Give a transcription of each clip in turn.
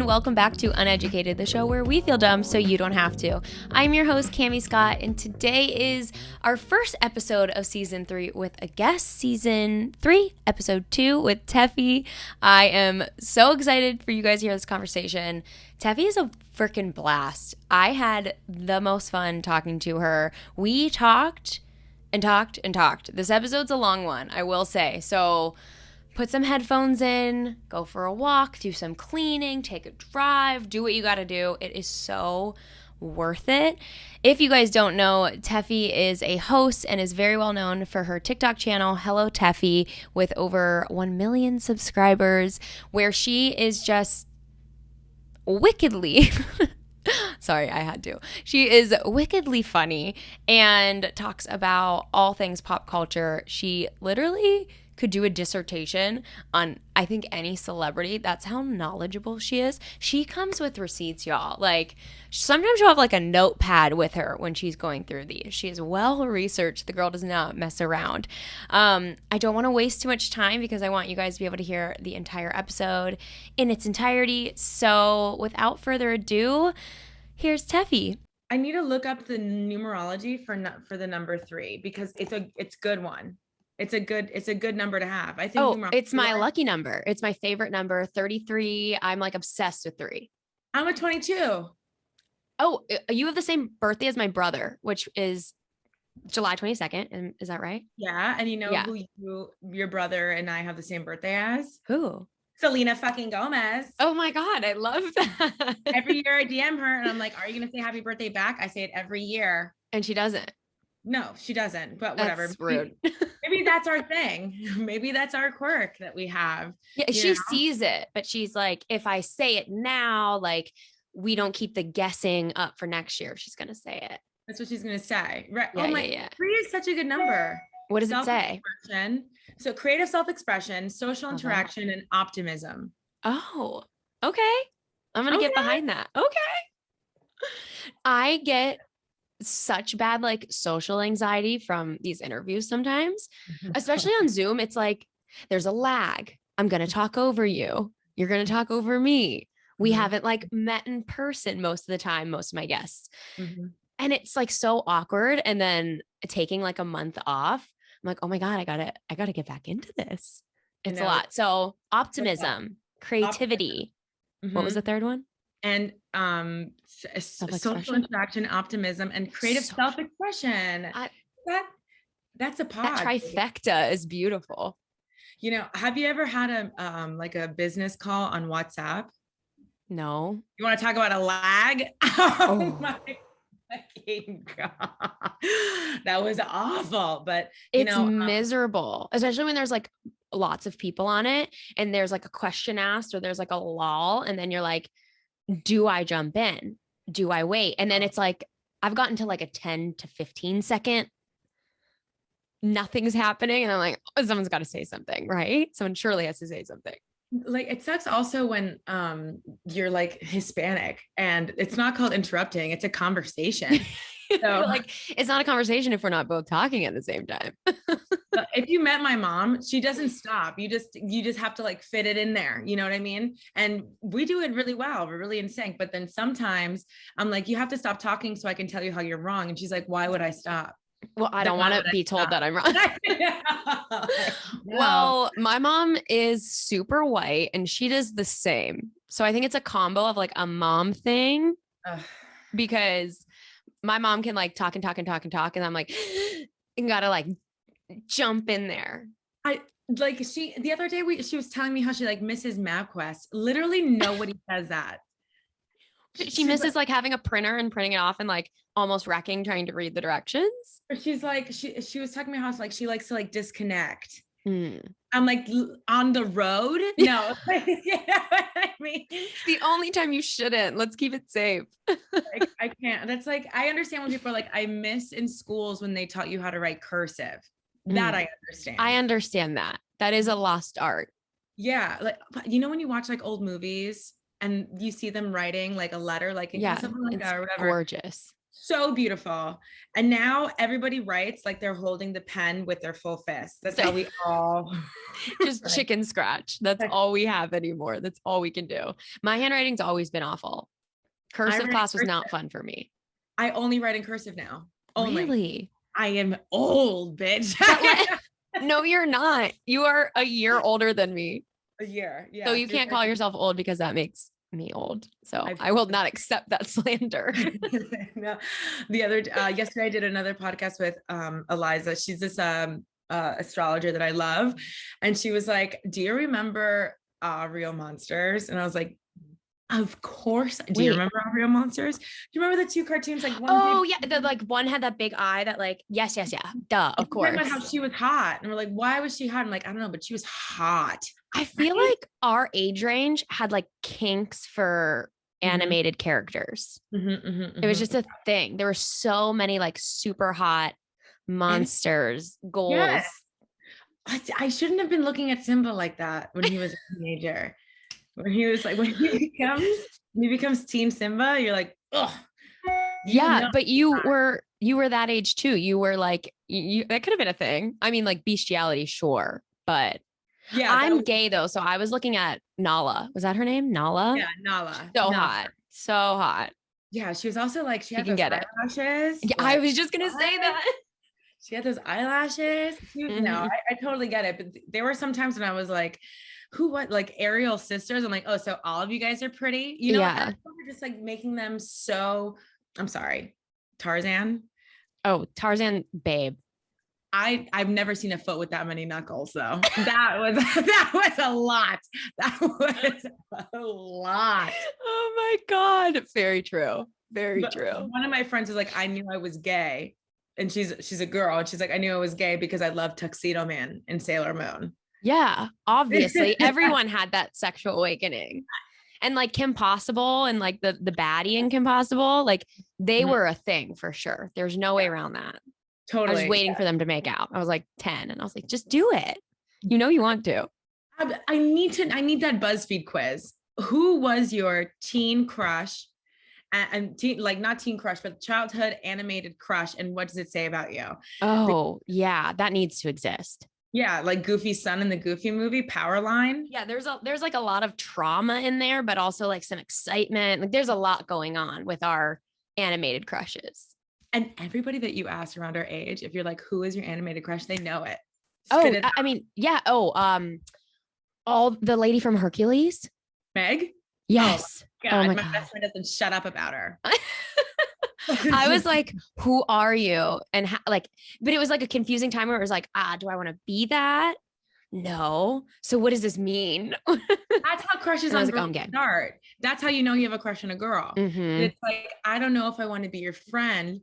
and welcome back to Uneducated, the show where we feel dumb so you don't have to. I'm your host, Cammie Scott, and today is our first episode of Season 3 with a guest, Season 3, Episode 2 with Tefi. I am so excited for you guys to hear this conversation. Tefi is a freaking blast. I had the most fun talking to her. We talked and talked and talked. This episode's a long one, I will say, so put some headphones in, go for a walk, do some cleaning, take a drive, do what you gotta do. It is so worth it. If you guys don't know, Tefi is a host and is very well known for her TikTok channel, Hello Tefi, with over 1 million subscribers, where she is just wickedly sorry, I had to. She is wickedly funny and talks about all things pop culture. She literally could do a dissertation on, I think, any celebrity. That's how knowledgeable she is. She comes with receipts, y'all. Like, sometimes she'll have like a notepad with her when she's going through these. She is well researched. The girl does not mess around. I don't want to waste too much time because I want you guys to be able to hear the entire episode in its entirety. So without further ado, here's Tefi. I need to look up the numerology for the number 3 because it's a good one. It's a good number to have. I think. It's my lucky number. It's my favorite number, 33. I'm like obsessed with 3. I'm a 22. Oh, you have the same birthday as my brother, which is July 22nd. And is that right? Yeah. And you know who your brother and I have the same birthday as? Who? Selena fucking Gomez. Oh my God. I love that. Every year I DM her and I'm like, are you going to say happy birthday back? I say it every year. And she doesn't. No, she doesn't, but whatever. That's rude. Maybe that's our thing. Maybe that's our quirk that we have. Yeah, she sees it, but she's like, if I say it now, like we don't keep the guessing up for next year. She's going to say it. That's what she's going to say. Right. Yeah, 3 is such a good number. What does it say? So creative self-expression, social interaction, and optimism. Oh, okay. I'm going to get behind that. Okay. I get such bad like social anxiety from these interviews sometimes, especially on Zoom. It's like there's a lag. I'm going to talk over you. You're going to talk over me. We haven't like met in person most of the time, most of my guests. And it's like so awkward. And then taking like a month off, I'm like, oh my God, I gotta get back into this. It's a lot. So optimism, creativity. What was the third one? And social interaction, optimism, and creative self-expression. That's a pod. That trifecta is beautiful. You know, have you ever had a business call on WhatsApp? No. You want to talk about a lag? Oh my fucking God. That was awful. But it's miserable, especially when there's like lots of people on it and there's like a question asked or there's like a lull, and then you're like, do I jump in? Do I wait? And then it's like, I've gotten to like a 10 to 15 second, nothing's happening. And I'm like, oh, someone's got to say something, right? Someone surely has to say something. Like it sucks also when you're like Hispanic and it's not called interrupting, it's a conversation. So like it's not a conversation if we're not both talking at the same time. If you met my mom, she doesn't stop. You just have to like fit it in there. You know what I mean? And we do it really well. We're really in sync. But then sometimes I'm like, you have to stop talking so I can tell you how you're wrong. And she's like, why would I stop? Well, I don't want to be told that I'm wrong. No. Well, my mom is super white and she does the same. So I think it's a combo of like a mom thing because my mom can like talk and talk and talk and talk. And I'm like, you gotta like jump in there. The other day she was telling me how she like misses MapQuest. Literally nobody says that. She misses like having a printer and printing it off and like almost wrecking trying to read the directions. She's like, she was talking about how like she likes to like disconnect. I'm like, on the road? No. You know what I mean? The only time you shouldn't. Let's keep it safe. I can't. That's like, I understand when people are like, I miss in schools when they taught you how to write cursive. That I understand. I understand that. That is a lost art. Yeah. Like, you know, when you watch like old movies and you see them writing like a letter, like something like that or whatever. Gorgeous. So beautiful. And now everybody writes like they're holding the pen with their full fist. That's how we all just chicken scratch. That's all we have anymore. That's all we can do. My handwriting's always been awful. Cursive class was not fun for me. I only write in cursive now. Only. Really? I am old, bitch. No, you're not. You are a year older than me. A year. Yeah. So you can't call yourself old because that makes me old. So I will not accept that slander. No. The other yesterday I did another podcast with Eliza. She's this astrologer that I love. And she was like, do you remember Real Monsters? And I was like, of course. Do you remember Real Monsters? Do you remember the two cartoons? Like one had that big eye that like, yes. Duh, of course. About how she was hot. And we're like, why was she hot? I'm like, I don't know, but she was hot. I feel like our age range had like kinks for animated characters. It was just a thing. There were so many like super hot monsters, goals. Yes. I shouldn't have been looking at Simba like that when he was a teenager. When he was like, when he becomes Team Simba, you're like, oh. Yeah, but you were that age too. You were like, that could have been a thing. I mean, like bestiality, sure, but yeah, I'm gay though. So I was looking at Nala. Was that her name? Nala? Yeah, Nala. So hot. Yeah, she was also like, she had those eyelashes. Yeah, I was just gonna say that. She had those eyelashes. No, I totally get it. But there were some times when I was like, like Ariel sisters. I'm like, oh, so all of you guys are pretty. You know, yeah. We're just like making them so, I'm sorry, Tarzan. Oh, Tarzan, babe. I've never seen a foot with that many knuckles though. That was a lot. That was a lot. Oh my God. Very true. Very true. One of my friends was like, I knew I was gay. And she's a girl. And she's like, I knew I was gay because I loved Tuxedo Man and Sailor Moon. Yeah, obviously everyone had that sexual awakening. And like Kim Possible and like the baddie in Kim Possible, like they were a thing for sure. There's no way around that. Totally. I was waiting for them to make out. I was like 10 and I was like, just do it. You know, you want to. I need that BuzzFeed quiz. Who was your teen crush and teen, like not teen crush, but childhood animated crush? And what does it say about you? Oh yeah. That needs to exist. Yeah. Like Goofy's son in the Goofy movie, Powerline. Yeah. There's like a lot of trauma in there, but also like some excitement. Like there's a lot going on with our animated crushes. And everybody that you ask around our age, if you're like, who is your animated crush? They know it. I mean, yeah. All the lady from Hercules. Meg? Yes. Oh God, my best friend doesn't shut up about her. I was like, who are you? And but it was like a confusing time where it was like, do I want to be that? No. So what does this mean? That's how crushes on girls start. That's how you know you have a crush on a girl. It's like, I don't know if I want to be your friend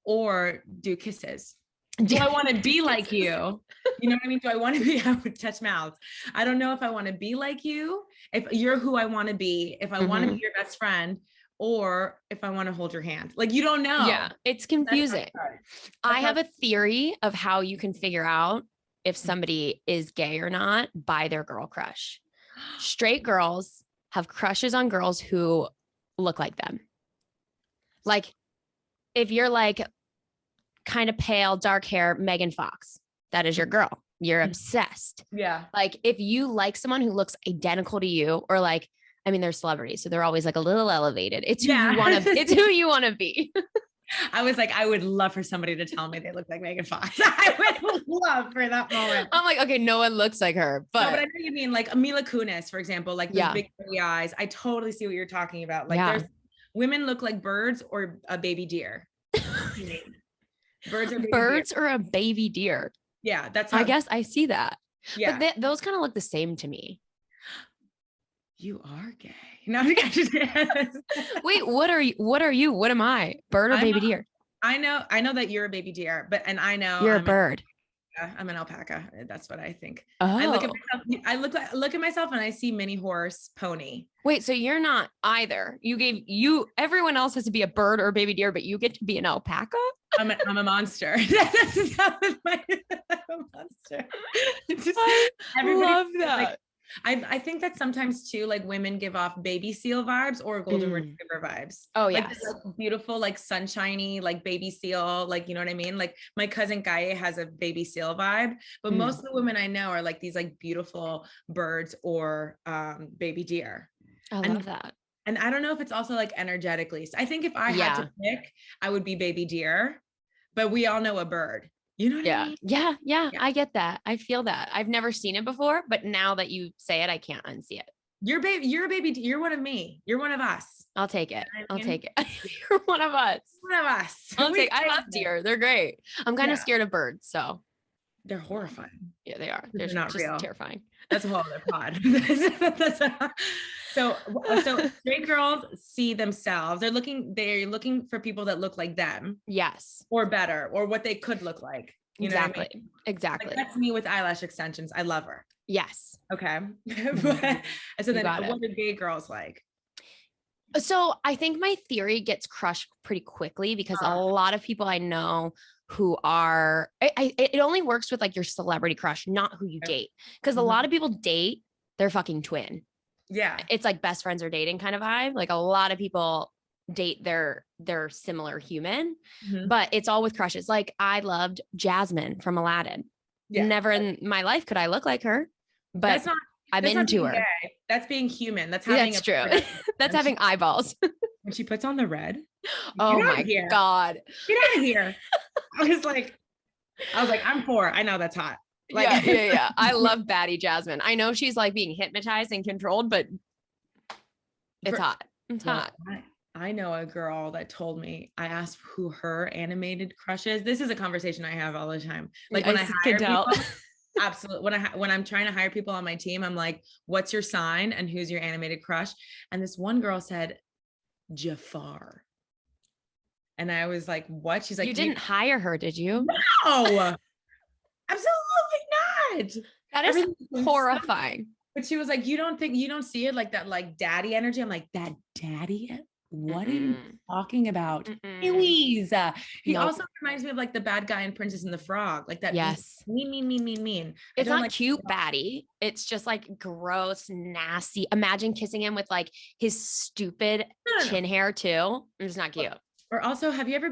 or do kisses. Do I want to be like you? You know what I mean? Do I want to be, I would touch mouths. I don't know if I want to be like you, if you're who I want to be, if I want to be your best friend, or if I want to hold your hand. Like, you don't know. Yeah. It's confusing. I have a theory of how you can figure out if somebody is gay or not by their girl crush. Straight girls have crushes on girls who look like them. Like if you're like kind of pale, dark hair, Megan Fox, that is your girl. You're obsessed. Yeah. Like if you like someone who looks identical to you, or like, I mean, they're celebrities, so they're always like a little elevated. It's who you want to, it's who you want to be. I was like, I would love for somebody to tell me they look like Megan Fox. I would love for that moment. I'm like, okay, no one looks like her, but no, but I know you mean like Mila Kunis, for example, like those big pretty eyes. I totally see what you're talking about. Like there's women look like birds or a baby deer. Birds or a baby deer. Yeah, that's how I guess I see that. Yeah, but those kind of look the same to me. You are gay. No, wait, what are you? What am I? Bird or baby deer? I know that you're a baby deer, and I know you're a bird. I'm an alpaca. That's what I think. Oh. I look at myself. I look at myself and I see mini horse pony. Wait, so you're not either. Everyone else has to be a bird or a baby deer, but you get to be an alpaca? I'm a monster. I'm a monster. I love that. Like, I think that sometimes too, like women give off baby seal vibes or golden retriever vibes. Oh, like, yes. like beautiful, like sunshiny, like baby seal, like, you know what I mean? Like my cousin Gaia has a baby seal vibe, but most of the women I know are like these like beautiful birds or baby deer. I love that. And I don't know if it's also like energetically. So I think if I had to pick, I would be baby deer, but we all know a bird. You know what I mean? Yeah. I get that. I feel that. I've never seen it before, but now that you say it, I can't unsee it. You're a baby. You're one of me. You're one of us. I'll take it. I'll take it. You're one of us. One of us. I love deer. They're great. I'm kind of scared of birds, so. They're horrifying. Yeah, they are. They're not just real. Terrifying. That's a whole other pod. So straight girls see themselves. They're looking for people that look like them. Yes. Or better, or what they could look like. You know what I mean? Exactly. Like, that's me with eyelash extensions. I love her. Yes. Okay. So then what do gay girls like? So I think my theory gets crushed pretty quickly because a lot of people I know who are, it only works with like your celebrity crush, not who you date. Because a lot of people date their fucking twin. Yeah. It's like best friends are dating kind of vibe. Like a lot of people date their similar human, but it's all with crushes. Like I loved Jasmine from Aladdin. Yeah. Never in my life could I look like her, but I'm into her. Gay. That's being human. That's having that's true. That's having eyeballs. When she puts on the red. Oh my God. Get out of here. I was like, I'm 4. I know that's hot. Like, yeah. I love baddie Jasmine. I know she's like being hypnotized and controlled, but it's hot. It's hot. I know a girl that told me, I asked who her animated crush is. This is a conversation I have all the time. Like when I hire people, absolutely. When I'm trying to hire people on my team, I'm like, what's your sign and who's your animated crush? And this one girl said, Jafar. And I was like, what? She's like, you didn't hire her, did you? No, absolutely not. That is horrifying. But she was like, you don't see it like that, like daddy energy. I'm like, that daddy? What are you talking about? Louise. He also reminds me of like the bad guy in Princess and the Frog. Like that. Yes. Mean. It's not like cute baddie. It's just like gross, nasty. Imagine kissing him with like his stupid chin hair too. It's not cute. Or also, have you ever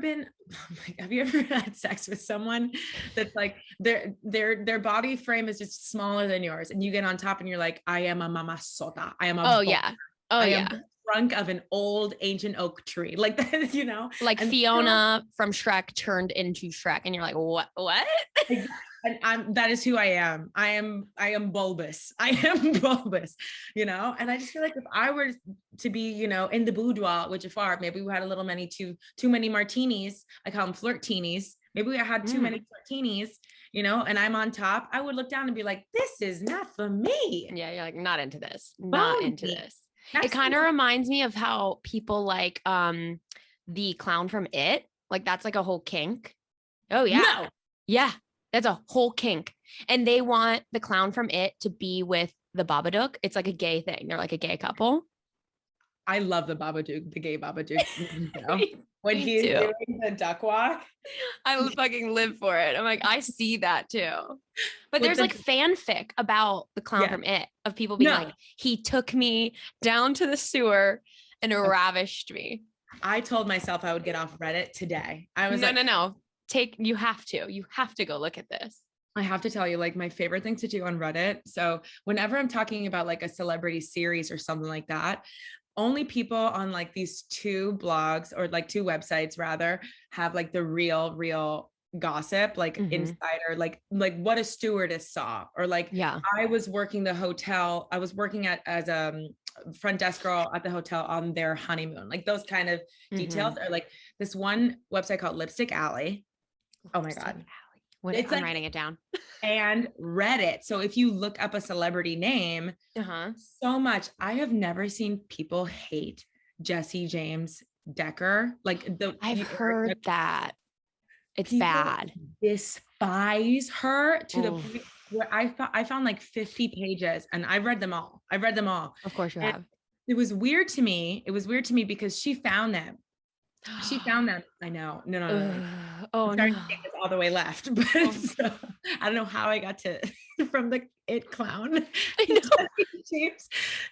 had sex with someone that's like their body frame is just smaller than yours, and you get on top and you're like, I am a mamasota. I am a I am the trunk of an old ancient oak tree, like that, you know, like and Fiona from Shrek turned into Shrek, and you're like, what? And that is who I am. I am bulbous. I am bulbous, you know? And I just feel like if I were to be, you know, in the boudoir with Jafar, maybe we had a little too many martinis. I call them flirtinis. Maybe we had too many flirtinis, you know, and I'm on top. I would look down and be like, this is not for me. Yeah. You're like, not into this. Not into this. It kind of reminds me of how people like the clown from It. Like that's like a whole kink. Oh yeah. No. Yeah. That's a whole kink. And they want the clown from It to be with the Babadook. It's like a gay thing. They're like a gay couple. I love the Babadook, the gay Babadook. When he's doing the duck walk. I fucking live for it. I'm like, I see that too. But there's like fanfic about the clown from It of people being like, he took me down to the sewer and ravished me. I told myself I would get off Reddit today. I was no. You have to go look at this. I have to tell you, like my favorite thing to do on Reddit. So whenever I'm talking about like a celebrity series or something like that, only people on like these 2 blogs or like 2 websites rather have like the real gossip, like insider, like what a stewardess saw, or like, I was working the hotel. I was working as a front desk girl at the hotel on their honeymoon. Like those kind of details are like this one website called Lipstick Alley. Oh my God. I'm writing it down. And Reddit. So if you look up a celebrity name, so much. I have never seen people hate Jesse James Decker. Like I've heard that. It's bad. Despise her to the point where I found like 50 pages and I read them all. Of course you have. It was weird to me. Because she found them. I know. No. Oh, I'm starting to take this all the way left, but I don't know how I got to from the It Clown. I know. James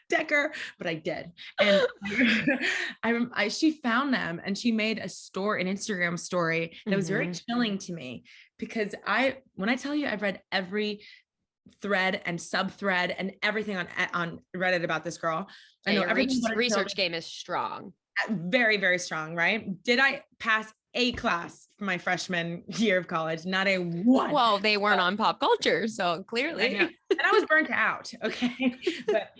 Decker, but I did. And she found them and she made an Instagram story that was very chilling to me because when I tell you I've read every thread and sub-thread and everything on Reddit about this girl. I know research game is strong. Very, very strong, right? Did I pass a class for my freshman year of college? Not a one. Well, they weren't on pop culture, so clearly. And I was burnt out. Okay. But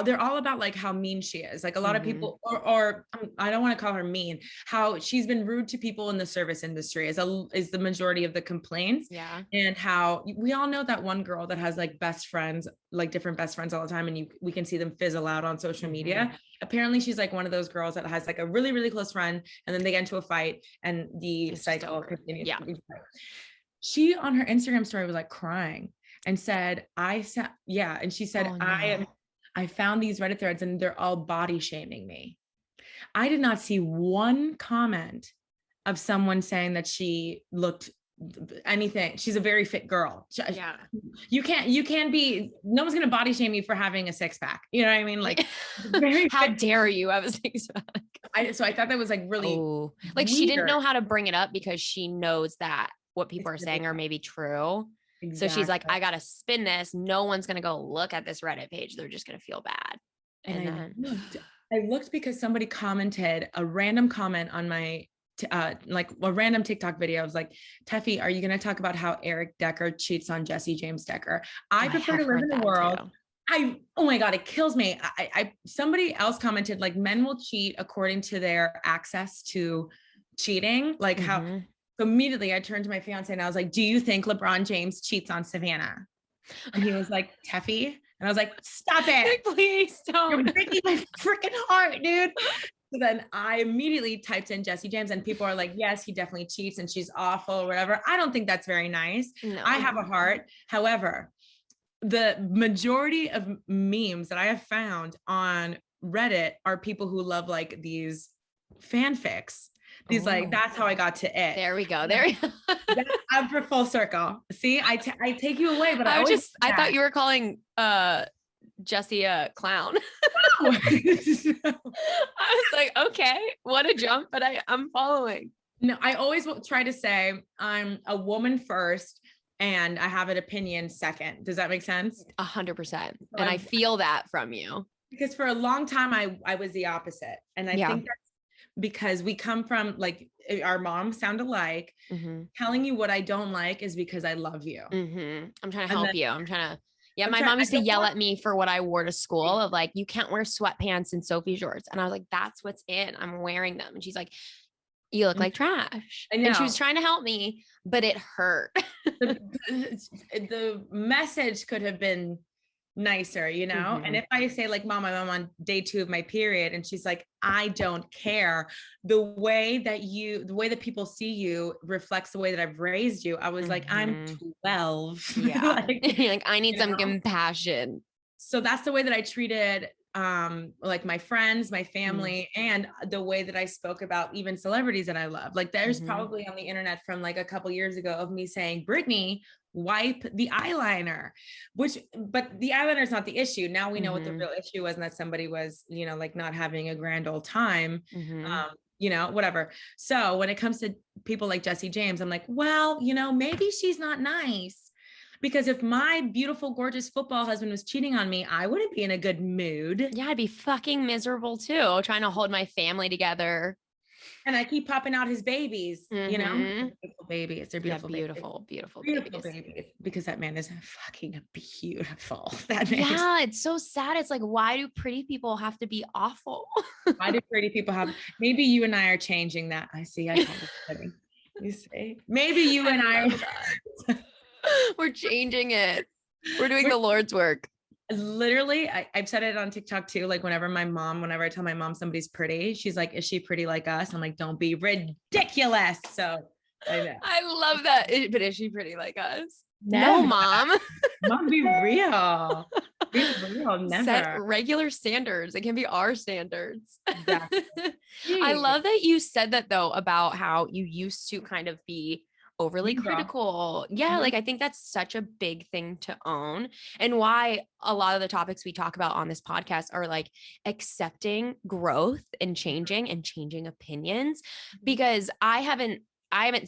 they're all about like how mean she is. Like a lot of people, or I don't want to call her mean, how she's been rude to people in the service industry is the majority of the complaints. Yeah. And how we all know that one girl that has like best friends, like different best friends all the time. And we can see them fizzle out on social media. Apparently she's like one of those girls that has like a really, really close friend. And then they get into a fight and the cycle continues. Yeah. She on her Instagram story was like crying and said, and she said, oh, no. I found these Reddit threads and they're all body shaming me. I did not see one comment of someone saying that she looked anything. She's a very fit girl. Yeah. You can't be, no one's going to body shame you for having a six pack. You know what I mean? Like, how dare you have a six pack? So I thought that was like really like weird. She didn't know how to bring it up because she knows that what people are saying are maybe true. Exactly. So she's like, I got to spin this. No one's going to go look at this Reddit page. They're just going to feel bad. And I looked because somebody commented a random comment on my, like a random TikTok video. I was like, Tefi, are you going to talk about how Eric Decker cheats on Jesse James Decker? I prefer to live in the world. Oh my God, it kills me. Somebody else commented like men will cheat according to their access to cheating. Like how, so immediately I turned to my fiance and I was like, do you think LeBron James cheats on Savannah? And he was like, Tefi. And I was like, stop it. Please don't. You're breaking my freaking heart, dude. So then I immediately typed in Jesse James and people are like, yes, he definitely cheats and she's awful or whatever. I don't think that's very nice. No. I have a heart. However, the majority of memes that I have found on Reddit are people who love like these fanfics. These like, that's how I got to it. There we go. There. I'm for full circle. See, I take you away, but I thought you were calling Jesse a clown. No. I was like, okay, what a jump, but I'm following. No, I always try to say I'm a woman first and I have an opinion second. Does that make sense? 100%. And I feel that from you. Because for a long time, I was the opposite. And I think that's because we come from like our moms sound alike. Telling you what I don't like is because I love you. I'm trying to help you. My mom used to yell at me for what I wore to school of like, you can't wear sweatpants and Sophie shorts. And I was like, that's what's in. I'm wearing them. And she's like, you look like trash. And she was trying to help me, but it hurt. The message could have been nicer, you know? And if I say like, Mom, I'm on day 2 of my period. And she's like, I don't care. The way that people see you reflects the way that I've raised you. I was like, I'm 12. Yeah. like I need some compassion. So that's the way that I treated like my friends, my family, and the way that I spoke about even celebrities that I love. Like there's probably on the internet from like a couple years ago of me saying, Brittany, wipe the eyeliner, but the eyeliner is not the issue. Now we know what the real issue was and that somebody was, you know, like not having a grand old time, you know, whatever. So when it comes to people like Jesse James, I'm like, well, you know, maybe she's not nice. Because if my beautiful, gorgeous football husband was cheating on me, I wouldn't be in a good mood. Yeah, I'd be fucking miserable too, trying to hold my family together. And I keep popping out his babies, you know, beautiful babies. They're beautiful, beautiful babies. Because that man is fucking beautiful. That man. Yeah, it's so sad. It's like, why do pretty people have to be awful? Why do pretty people have? Maybe you and I are changing that. I see. You see, maybe you and I are. We're changing it. We're doing the Lord's work. Literally, I've said it on TikTok too. Like whenever I tell my mom somebody's pretty, she's like, is she pretty like us? I'm like, don't be ridiculous. So I know. I love that. But is she pretty like us? No, Mom. Mom, be real. Be real. Never. Set regular standards. It can be our standards. Exactly. I love that you said that though, about how you used to kind of be overly critical. Yeah. Like I think that's such a big thing to own, and why a lot of the topics we talk about on this podcast are like accepting growth and changing opinions, because I haven't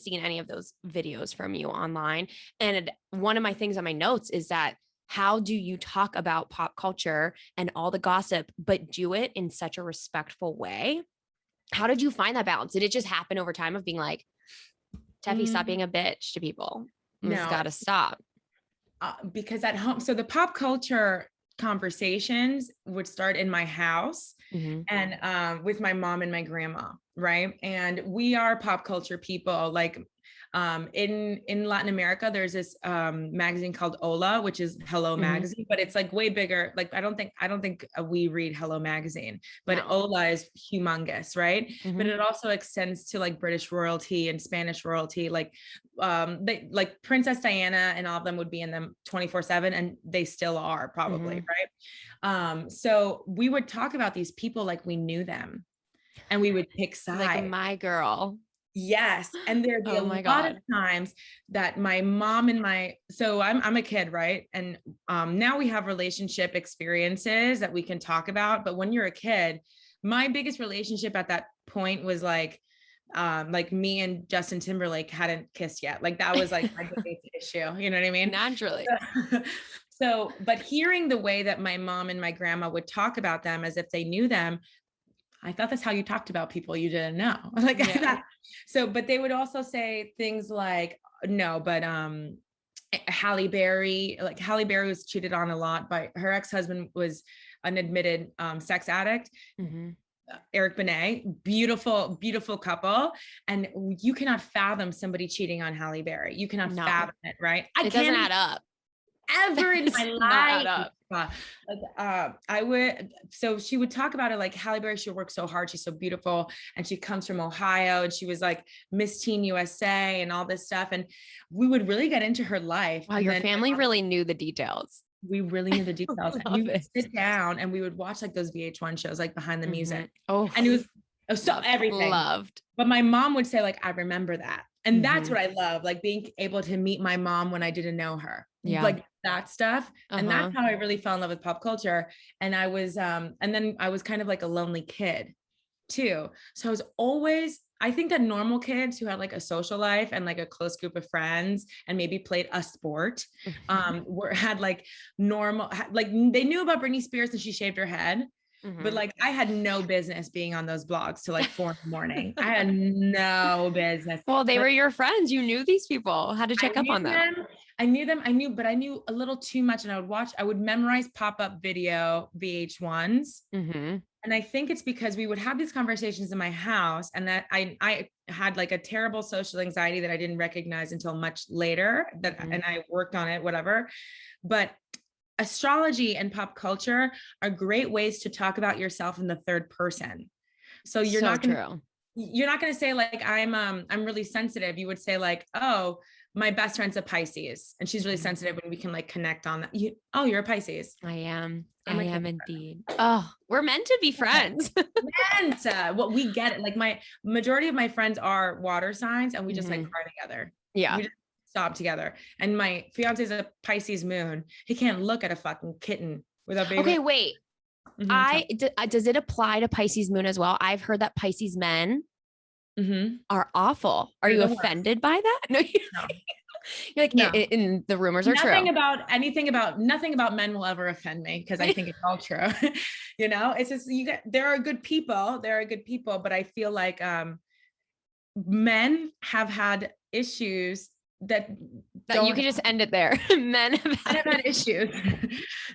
seen any of those videos from you online. And one of my things on my notes is that how do you talk about pop culture and all the gossip, but do it in such a respectful way? How did you find that balance? Did it just happen over time of being like, Tefi, stop being a bitch to people? It's got to stop. Because at home, so the pop culture conversations would start in my house and with my mom and my grandma, right? And we are pop culture people. Like in Latin America, there's this magazine called Hola, which is Hello Magazine, but it's like way bigger. Like I don't think we read Hello Magazine, but Hola is humongous, right? But it also extends to like British royalty and Spanish royalty. Like like Princess Diana and all of them would be in them 24/7, and they still are probably, right? So we would talk about these people like we knew them, and we would pick sides. Like my girl. Yes. And there'd be a lot of times that my mom and so I'm a kid, right? And now we have relationship experiences that we can talk about. But when you're a kid, my biggest relationship at that point was like me and Justin Timberlake hadn't kissed yet. Like that was like my biggest issue. You know what I mean? Naturally. So, but hearing the way that my mom and my grandma would talk about them as if they knew them, I thought that's how you talked about people you didn't know. Like so, but they would also say things like, no, but Halle Berry was cheated on a lot by her ex-husband, was an admitted sex addict. Eric Benet, beautiful, beautiful couple. And you cannot fathom somebody cheating on Halle Berry. You cannot fathom it, right? It doesn't add up. Ever in my life. So she would talk about it like Halle Berry, she worked so hard. She's so beautiful. And she comes from Ohio, and she was like Miss Teen USA and all this stuff. And we would really get into her life. Wow. Your family really knew the details. We really knew the details. And we would sit down and we would watch like those VH1 shows, like Behind the Music. Oh, and it was so everything. Loved. But my mom would say like, I remember that. And that's what I love, like being able to meet my mom when I didn't know her. Yeah. Like that stuff. And that's how I really fell in love with pop culture. And I was, and then I was kind of like a lonely kid too. So I was always, I think that normal kids who had like a social life and like a close group of friends and maybe played a sport, had like normal, like they knew about Britney Spears and she shaved her head. But like, I had no business being on those blogs till like 4 a.m. I had no business. Well, they were your friends. You knew these people. Had to check up on them. I knew them. But I knew a little too much. And I would memorize pop-up video VH1s. And I think it's because we would have these conversations in my house, and that I had like a terrible social anxiety that I didn't recognize until much later, and I worked on it, whatever. But astrology and pop culture are great ways to talk about yourself in the third person. So you're not going to say like, I'm really sensitive. You would say like, oh, my best friend's a Pisces and she's really sensitive, and we can like connect on that. You're a Pisces. I am indeed. Oh, we're meant to be friends. Well, we get it. Like my majority of my friends are water signs, and we just like cry together. Yeah. We just sob together. And my fiance's a Pisces moon. He can't look at a fucking kitten without being okay. Wait, does it apply to Pisces moon as well? I've heard that Pisces men are awful. Are you offended by that? No, you're like, no. In the rumors are nothing true. Nothing about men will ever offend me, because I think it's all true. You know, it's just, there are good people, but I feel like men have had issues that you can just end it there. Men have had issues.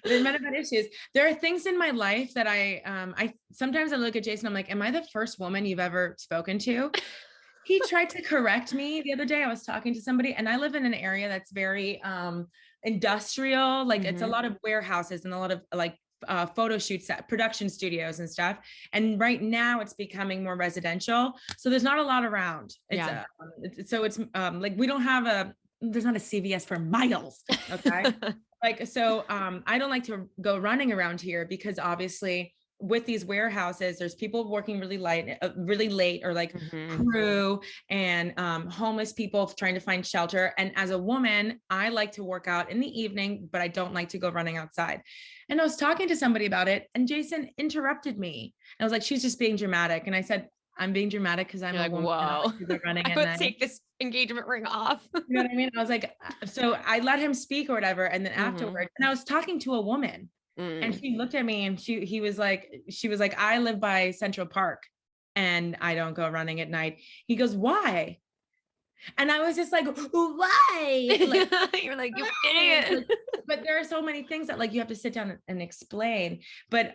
Men have had issues. There are things in my life that I sometimes I look at Jason, I'm like, am I the first woman you've ever spoken to? He tried to correct me the other day. I was talking to somebody, and I live in an area that's very industrial. Like it's a lot of warehouses and a lot of like photo shoots, production studios and stuff. And right now it's becoming more residential. So there's not a lot around. It's like we don't have there's not a CVS for miles. Okay. Like, so I don't like to go running around here, because obviously with these warehouses, there's people working really late, or like crew and homeless people trying to find shelter. And as a woman, I like to work out in the evening, but I don't like to go running outside. And I was talking to somebody about it, and Jason interrupted me. I was like, she's just being dramatic. And I said, I'm being dramatic because I'm a woman. Whoa. Running I would take this engagement ring off. You know what I mean? I was like, so I let him speak or whatever. And then afterwards, and I was talking to a woman, and she looked at me, and she was like, I live by Central Park and I don't go running at night. He goes, why? And I was just like, why? Like, you're like, you idiot. But there are so many things that like you have to sit down and explain. But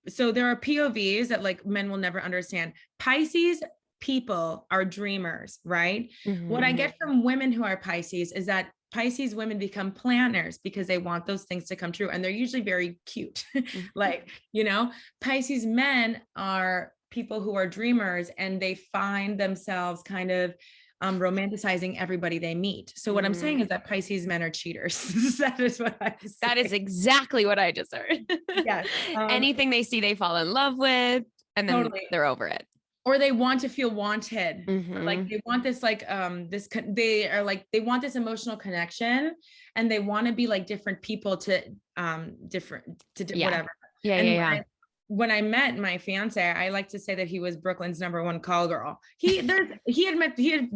so there are POVs that like men will never understand. Pisces people are dreamers, right? What I get from women who are Pisces is that Pisces women become planners because they want those things to come true. And they're usually very cute. Like, you know, Pisces men are people who are dreamers, and they find themselves kind of romanticizing everybody they meet. So what I'm saying is that Pisces men are cheaters. That is what I say. That is exactly what I just heard. Yes. Anything they see, they fall in love with, and then they're over it. Or they want to feel wanted. Like they want this, like, they want this emotional connection, and they want to be like different people to whatever. Yeah. When I met my fiance, I like to say that he was Brooklyn's #1 call girl. He had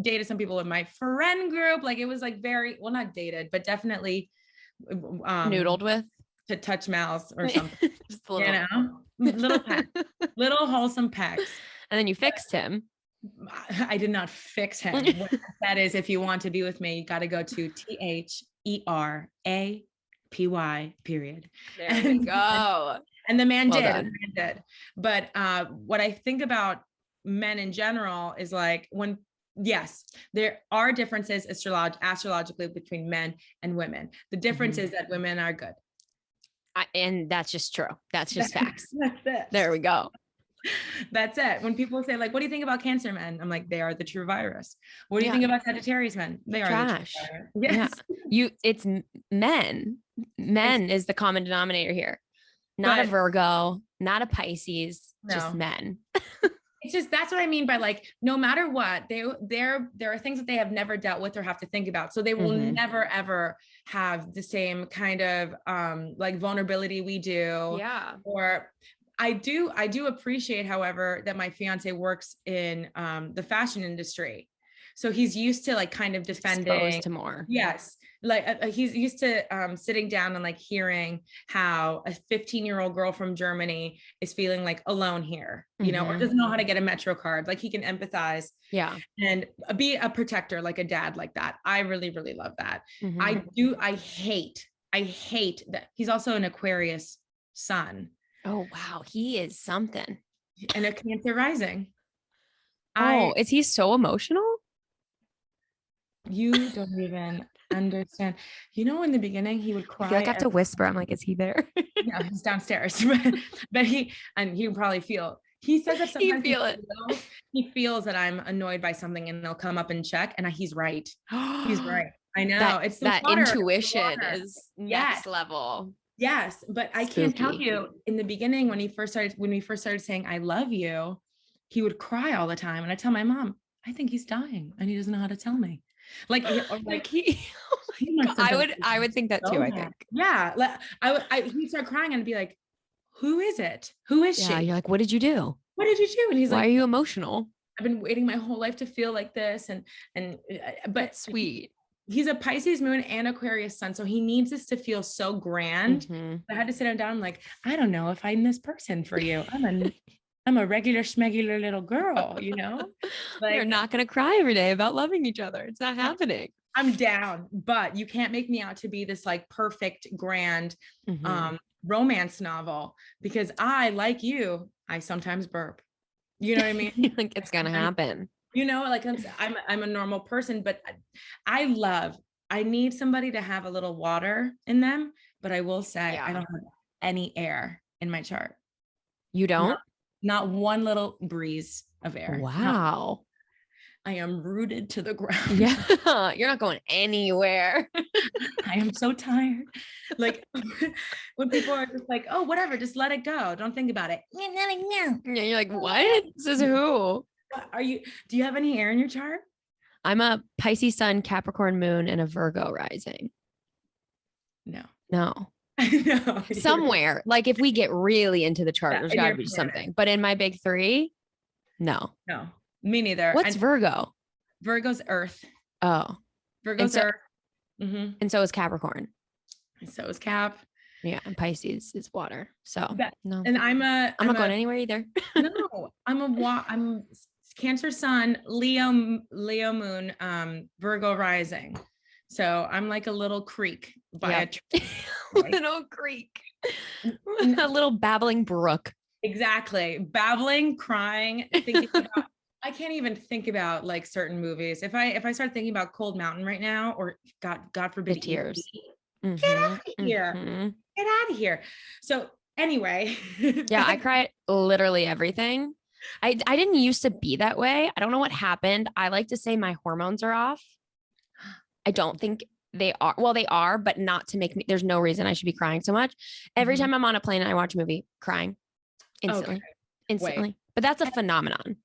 dated some people in my friend group. Like it was like very, well, not dated, but definitely noodled with, to touch mouths or something. Just a little, you know, little pecks, little wholesome pecks. And then you fixed him. I did not fix him. What that is, if you want to be with me, you got to go to THERAPY period. There we go. And the man did. But what I think about men in general is like yes, there are differences astrologically between men and women. The difference is that women are good. And that's just true. That's just facts. That's it. There we go. That's it. When people say like, what do you think about Cancer men? I'm like, they are the true virus. What do you think about Sagittarius men? They are trash. The true virus. Yes. Yeah. It's men. Men is the common denominator here. Not a Virgo, not a Pisces, just men. It's just, that's what I mean by like, no matter what, there are things that they have never dealt with or have to think about. So they will never, ever have the same kind of like vulnerability we do. Yeah. Or I do appreciate, however, that my fiance works in the fashion industry. So he's used to like kind of defending. Exposed to more. Yes. Like he's used to sitting down and like hearing how a 15-year-old girl from Germany is feeling like alone here, you know, or doesn't know how to get a Metro card. Like he can empathize, and be a protector, like a dad like that. I really, really love that. I hate that he's also an Aquarius sun. Oh, wow. He is something. And a Cancer rising. Is he so emotional? You don't even understand. You know, in the beginning, he would cry. I feel like I have to whisper. I'm like, is he there? Yeah, he's downstairs. But he can probably feel. He says that sometimes he feels that I'm annoyed by something, and they'll come up and check, and he's right. He's right. I know. It's that intuition is next level. Yes, but I can't tell you, in the beginning when we first started saying I love you, he would cry all the time, and I tell my mom, I think he's dying and he doesn't know how to tell me. Like he I would think that too. I think. Yeah. Like he'd start crying and be like, who is it? Who is she? You're like, what did you do? What did you do? And he's like, why are you emotional? I've been waiting my whole life to feel like this. But that's sweet. He's a Pisces moon and Aquarius sun. So he needs this to feel so grand. I had to sit him down. I'm like, I don't know if I'm this person for you. I'm a regular schmegular little girl, you know? Like, you're not going to cry every day about loving each other. It's not happening. I'm down, but you can't make me out to be this like perfect, grand romance novel, because like you, I sometimes burp. You know what I mean? Like it's going to happen. You know, like I'm a normal person, but I need somebody to have a little water in them, but I will say I don't have any air in my chart. You don't? Not one little breeze of air. Wow. I am rooted to the ground. Yeah. You're not going anywhere. I am so tired. Like when people are just like, oh, whatever, just let it go. Don't think about it. Yeah, you're like, what? This is who? Do you have any air in your chart? I'm a Pisces sun, Capricorn moon, and a Virgo rising. No. No. No. Somewhere. Like if we get really into the chart, there's got to be planet. something. But in my big three, no. No, me neither. What's Virgo? Virgo's Earth. Oh. Virgo's Earth. And so is Capricorn. And so is Cap. Yeah, and Pisces is water. So no. And I'm not going anywhere either. No, I'm Cancer sun, Leo moon, Virgo rising. So I'm like a little creek by a tree. Little creek. A little babbling brook. Exactly. Babbling, crying, thinking about I can't even think about like certain movies. If I start thinking about Cold Mountain right now, or God forbid, the tears. Get out of here. Get out of here. So anyway. Yeah, I cry literally everything. I didn't used to be that way. I don't know what happened. I like to say my hormones are off. I don't think they are. Well, they are, but not to make me, there's no reason I should be crying so much. Every time I'm on a plane and I watch a movie, crying instantly. Okay. Instantly. But that's a phenomenon.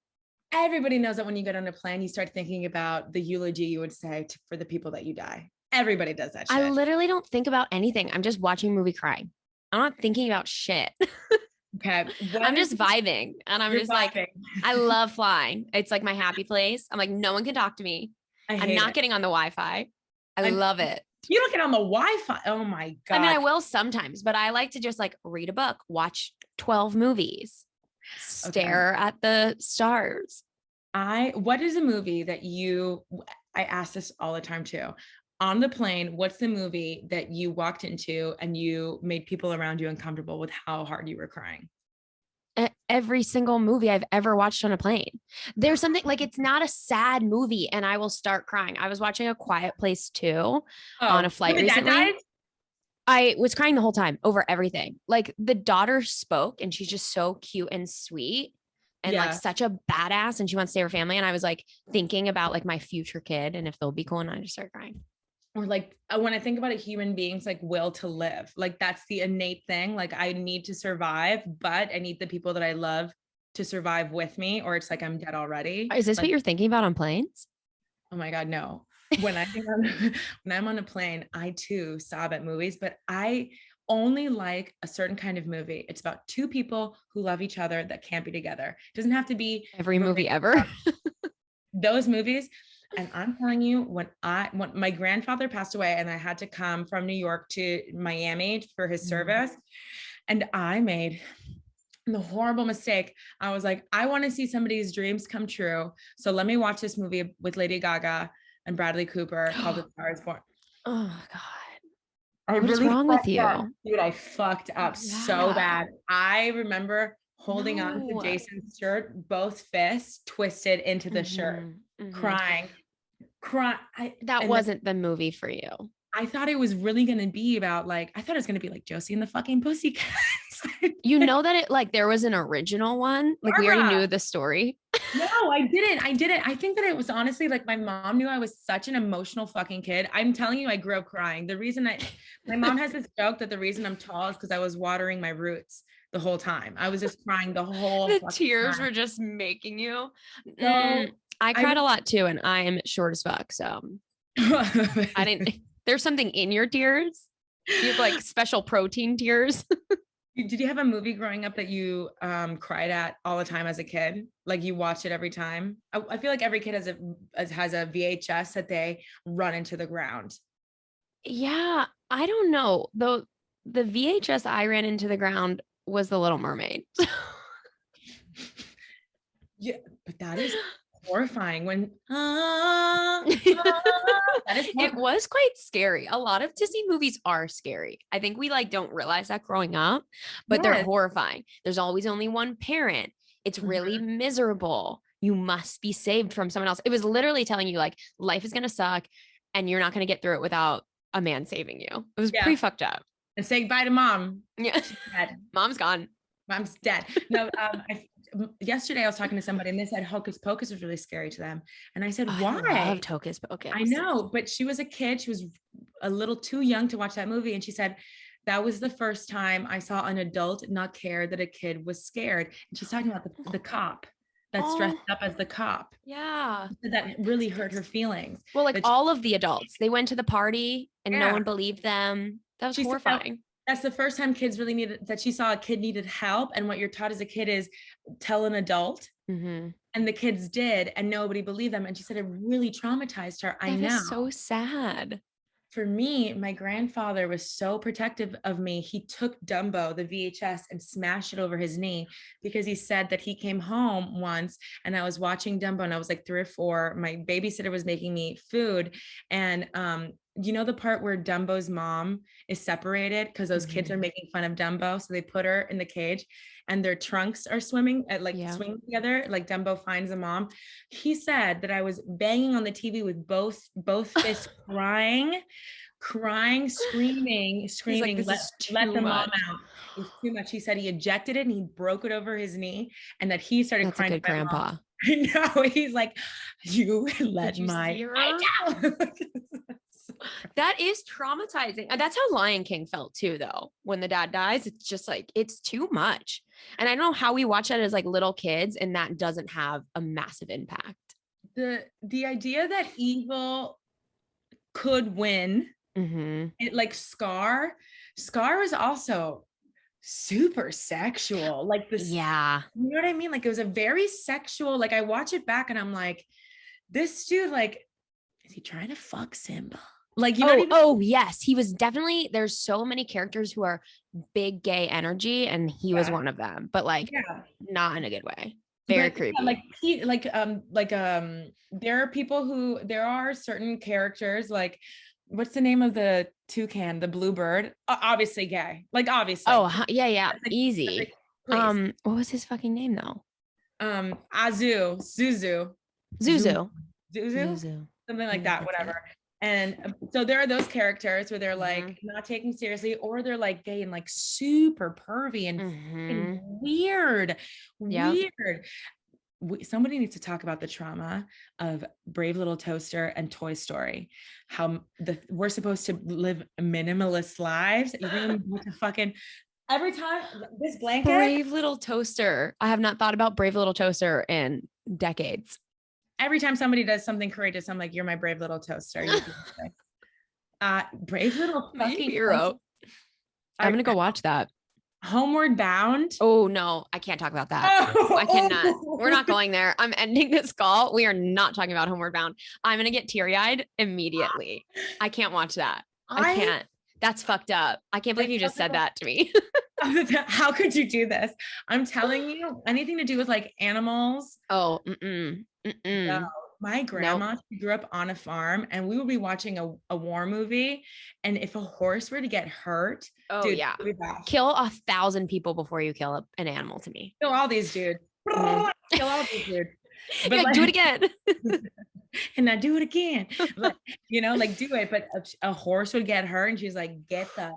Everybody knows that when you get on a plane, you start thinking about the eulogy you would say for the people that you die. Everybody does that shit. I literally don't think about anything. I'm just watching a movie crying. I'm not thinking about shit. Okay. I'm just vibing. And I'm just vibing. Like, I love flying. It's like my happy place. I'm like, no one can talk to me. I'm not getting on the Wi-Fi. I love it. You don't get on the Wi-Fi. Oh my God. I mean, I will sometimes, but I like to just like read a book, watch 12 movies, stare at the stars. What is a movie that I ask this all the time too. On the plane, what's the movie that you walked into and you made people around you uncomfortable with how hard you were crying? Every single movie I've ever watched on a plane. There's something like, it's not a sad movie and I will start crying. I was watching A Quiet Place 2 on a flight recently. I was crying the whole time over everything. Like the daughter spoke and she's just so cute and sweet and like such a badass and she wants to stay with her family. And I was like thinking about like my future kid and if they'll be cool, and I just started crying. Or like when I think about a human being's like will to live, like that's the innate thing. Like I need to survive, but I need the people that I love to survive with me, or it's like I'm dead already. Is this like, what you're thinking about on planes? Oh my God, no. When I'm on a plane, I too sob at movies, but I only like a certain kind of movie. It's about two people who love each other that can't be together. It doesn't have to be every movie ever. Those movies. And I'm telling you, when my grandfather passed away and I had to come from New York to Miami for his service, and I made the horrible mistake. I was like, I want to see somebody's dreams come true. So let me watch this movie with Lady Gaga and Bradley Cooper called The Star Is Born. Oh God. What's wrong with you? Dude, I fucked up so bad. I remember holding on to Jason's shirt, both fists twisted into the shirt, crying. That wasn't the movie for you. I thought it was really going to be about like, I thought it was going to be like Josie and the fucking Pussycats. You know that it like, there was an original one. Like we already knew the story. No, I didn't. I think that it was honestly like my mom knew I was such an emotional fucking kid. I'm telling you, I grew up crying. The reason my mom has this joke that the reason I'm tall is because I was watering my roots the whole time. I was just crying the whole The tears were just making you. So, I cried a lot too, and I am short as fuck. So I didn't, there's something in your tears. You have like special protein tears. Did you have a movie growing up that you cried at all the time as a kid? Like you watched it every time? I feel like every kid has a VHS that they run into the ground. Yeah, I don't know. Though the VHS I ran into the ground was The Little Mermaid. Yeah, but that is horrifying when it was quite scary. A lot of Disney movies are scary. I think we like don't realize that growing up, but they're horrifying. There's always only one parent. It's really miserable. You must be saved from someone else. It was literally telling you like life is going to suck and you're not going to get through it without a man saving you. It was pretty fucked up. And say goodbye to mom. Yeah. She's dead. Mom's gone. Mom's dead. No, yesterday I was talking to somebody and they said Hocus Pocus was really scary to them. And I said, why? I loved Hocus Pocus. I know, but she was a kid. She was a little too young to watch that movie. And she said, that was the first time I saw an adult not care that a kid was scared. And she's talking about the cop that's dressed up as the cop. Yeah. That really hurt her feelings. Well, like all of the adults, they went to the party and no one believed them. That was horrifying. That's the first time kids really that she saw a kid needed help. And what you're taught as a kid is tell an adult. And the kids did, and nobody believed them. And she said it really traumatized her. I know. That's so sad. For me, my grandfather was so protective of me. He took Dumbo, the VHS, and smashed it over his knee because he said that he came home once and I was watching Dumbo and I was like 3 or 4. My babysitter was making me food. And, you know, the part where Dumbo's mom is separated because those kids are making fun of Dumbo. So they put her in the cage and their trunks are swimming swinging together. Like Dumbo finds a mom. He said that I was banging on the TV with both fists crying, screaming, like, let the mom out. It was too much. He said he ejected it and he broke it over his knee and that he started crying. That's a good grandpa. I know. He's like, you let my That is traumatizing. And that's how Lion King felt too, though. When the dad dies, it's just like, it's too much. And I don't know how we watch that as like little kids and that doesn't have a massive impact. The idea that evil could win, it like Scar is also super sexual. Like this. Yeah. You know what I mean? Like it was a very sexual, like I watch it back and I'm like, this dude, like, is he trying to fuck Simba? Like, you know what I mean? Oh, yes. He was definitely, there's so many characters who are big gay energy and he was one of them, but like not in a good way. Very creepy. There are people who, there are certain characters, like, what's the name of the toucan, the bluebird? Obviously gay. Like, obviously. Oh, yeah. Like, easy. What was his fucking name though? Zuzu. Something like that, whatever. And so there are those characters where they're like not taken seriously, or they're like gay and like super pervy and weird. Somebody needs to talk about the trauma of Brave Little Toaster and Toy Story. How we're supposed to live minimalist lives. You bring them to fucking every time this blanket. Brave Little Toaster. I have not thought about Brave Little Toaster in decades. Every time somebody does something courageous, I'm like, you're my brave little toaster. Brave little fucking hero. I'm going to go watch that. Homeward Bound. Oh, no, I can't talk about that. I cannot. We're not going there. I'm ending this call. We are not talking about Homeward Bound. I'm going to get teary-eyed immediately. I can't watch that. I can't. That's fucked up. I can't believe you just said that to me. How could you do this? I'm telling you, anything to do with like animals. Oh, No. My grandma grew up on a farm and we would be watching a war movie. And if a horse were to get hurt, kill 1,000 people before you kill an animal to me. Kill all these dudes. Kill all these dudes. But like, do it again. And I do it again. But, you know, like do it. But a horse would get hurt and she's like, get the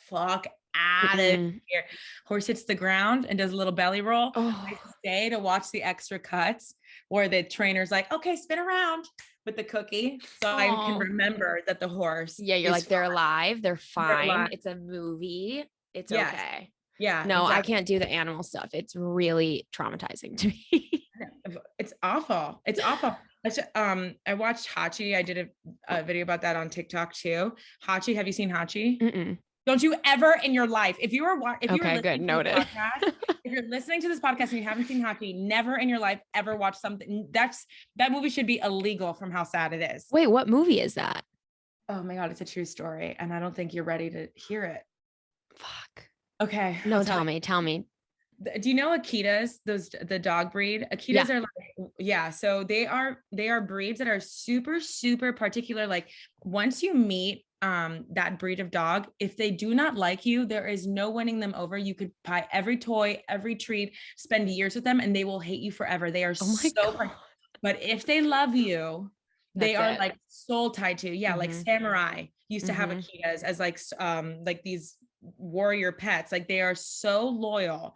fuck out of here. Horse hits the ground and does a little belly roll. I stay to watch the extra cuts where the trainer's like, okay, spin around with the cookie. So I can remember that the horse. Yeah, you're like, they're alive. They're fine. It's a movie. It's okay. Yeah. No, exactly. I can't do the animal stuff. It's really traumatizing to me. It's awful. It's awful. I watched Hachi. I did a video about that on TikTok too. Hachi, have you seen Hachi? Mm-mm. Don't you ever in your life, if you're noted. If you're listening to this podcast and you haven't seen Hachi, never in your life ever watch something. That movie should be illegal from how sad it is. Wait, what movie is that? Oh my God, it's a true story. And I don't think you're ready to hear it. Fuck. Okay. No, tell me. Do you know Akitas? The dog breed? Akitas are like, so they are breeds that are super, super particular. Like once you meet that breed of dog, if they do not like you, there is no winning them over. You could buy every toy, every treat, spend years with them and they will hate you forever. They are but if they love you, they are like soul tied to you. Like samurai used to have Akitas as like these warrior pets. Like they are so loyal.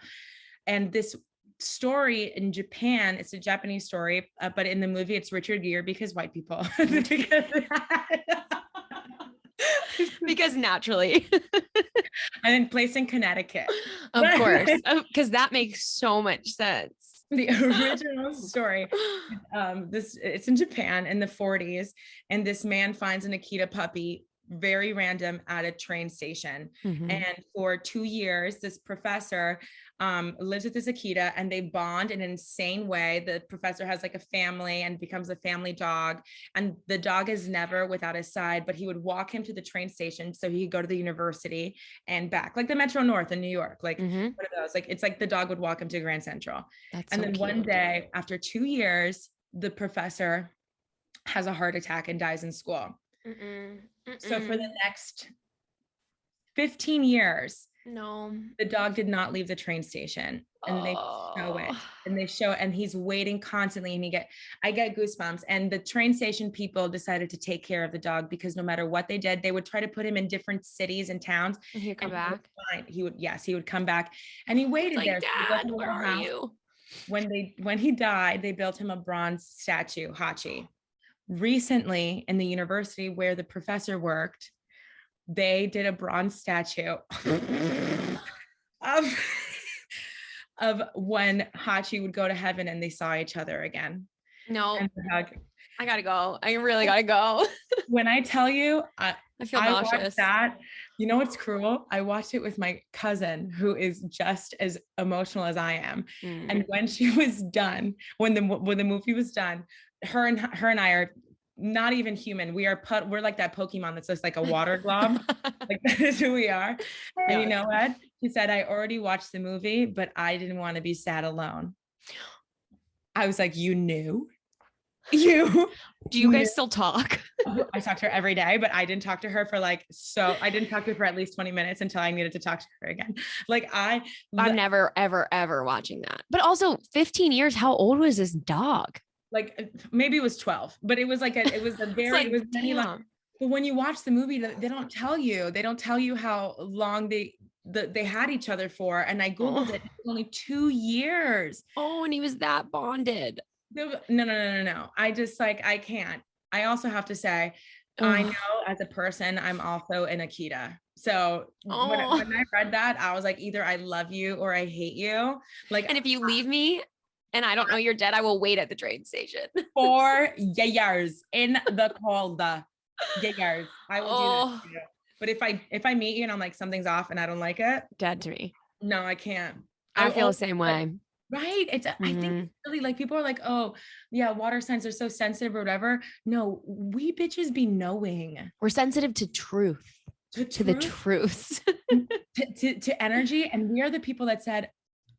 And this story in Japan, it's a Japanese story, but in the movie it's Richard Gere because white people. Because naturally. And then placed in Connecticut. Of course, because that makes so much sense. The original story, it's in Japan in the 40s, and this man finds an Akita puppy, very random, at a train station. And for 2 years, this professor lives with this Akita, and they bond in an insane way. The professor has like a family and becomes a family dog, and the dog is never without his side, but he would walk him to the train station so he could go to the university and back, like the Metro North in New York, like one of those. Like, it's like the dog would walk him to Grand Central. And so then one day, after 2 years, the professor has a heart attack and dies in school. So for the next 15 years, the dog did not leave the train station, and they show it, and he's waiting constantly, and I get goosebumps. And the train station people decided to take care of the dog, because no matter what they did, they would try to put him in different cities and towns. And he'd come back. He would come back, and he waited there. Dad, where are you? When he died, they built him a bronze statue, Hachi. Recently, in the university where the professor worked, they did a bronze statue of when Hachi would go to heaven and they saw each other again. No, I gotta go. I really gotta go. When I tell you, I feel nauseous. Watched that. You know what's cruel? I watched it with my cousin, who is just as emotional as I am. And when she was done, when the movie was done, her and I are not even human. We're like that Pokemon that's just like a water glob. Like, that is who we are. And you know what? She said, I already watched the movie, but I didn't want to be sad alone. I was like, you knew? Do you guys still talk? I talk to her every day, but I didn't talk to her for I didn't talk to her for at least 20 minutes until I needed to talk to her again. I'm never, ever, ever watching that. But also 15 years, how old was this dog? Like, maybe it was 12, but it was but when you watch the movie, they don't tell you how long they had each other for. And I Googled it. It was only 2 years. Oh, and he was that bonded. No. I just I can't. I also have to say, I know as a person, I'm also an Akita. So when I read that, I was like, either I love you or I hate you. And if you leave me and I don't know you're dead, I will wait at the train station. 4 years in the cold. Years. I will do that to you. But if I meet you and I'm like, something's off and I don't like it, dead to me. No, I can't. I feel the same way. Right. I think really, people are like, oh yeah, water signs are so sensitive or whatever. No, we bitches be knowing. We're sensitive to truth, to the truths, to energy. And we are the people that said,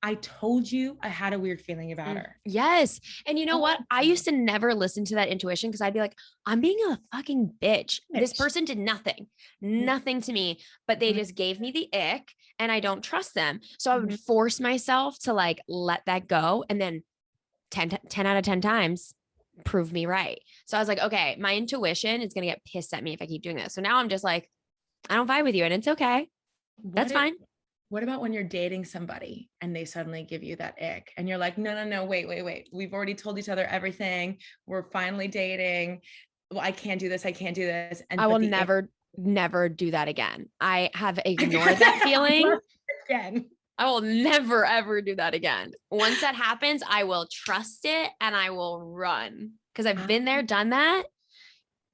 I told you I had a weird feeling about her. Yes. And you know what? I used to never listen to that intuition, because I'd be like, I'm being a fucking bitch. This person did nothing to me, but they just gave me the ick and I don't trust them. So I would force myself to let that go. And then 10 out of 10 times prove me right. So I was like, okay, my intuition is going to get pissed at me if I keep doing this. So now I'm just like, I don't vibe with you and it's okay. That's fine. What about when you're dating somebody and they suddenly give you that ick and you're like, no, wait. We've already told each other everything. We're finally dating. Well, I can't do this. And I will never do that again. I have ignored that feeling. Again. I will never, ever do that again. Once that happens, I will trust it and I will run, because I've been there, done that.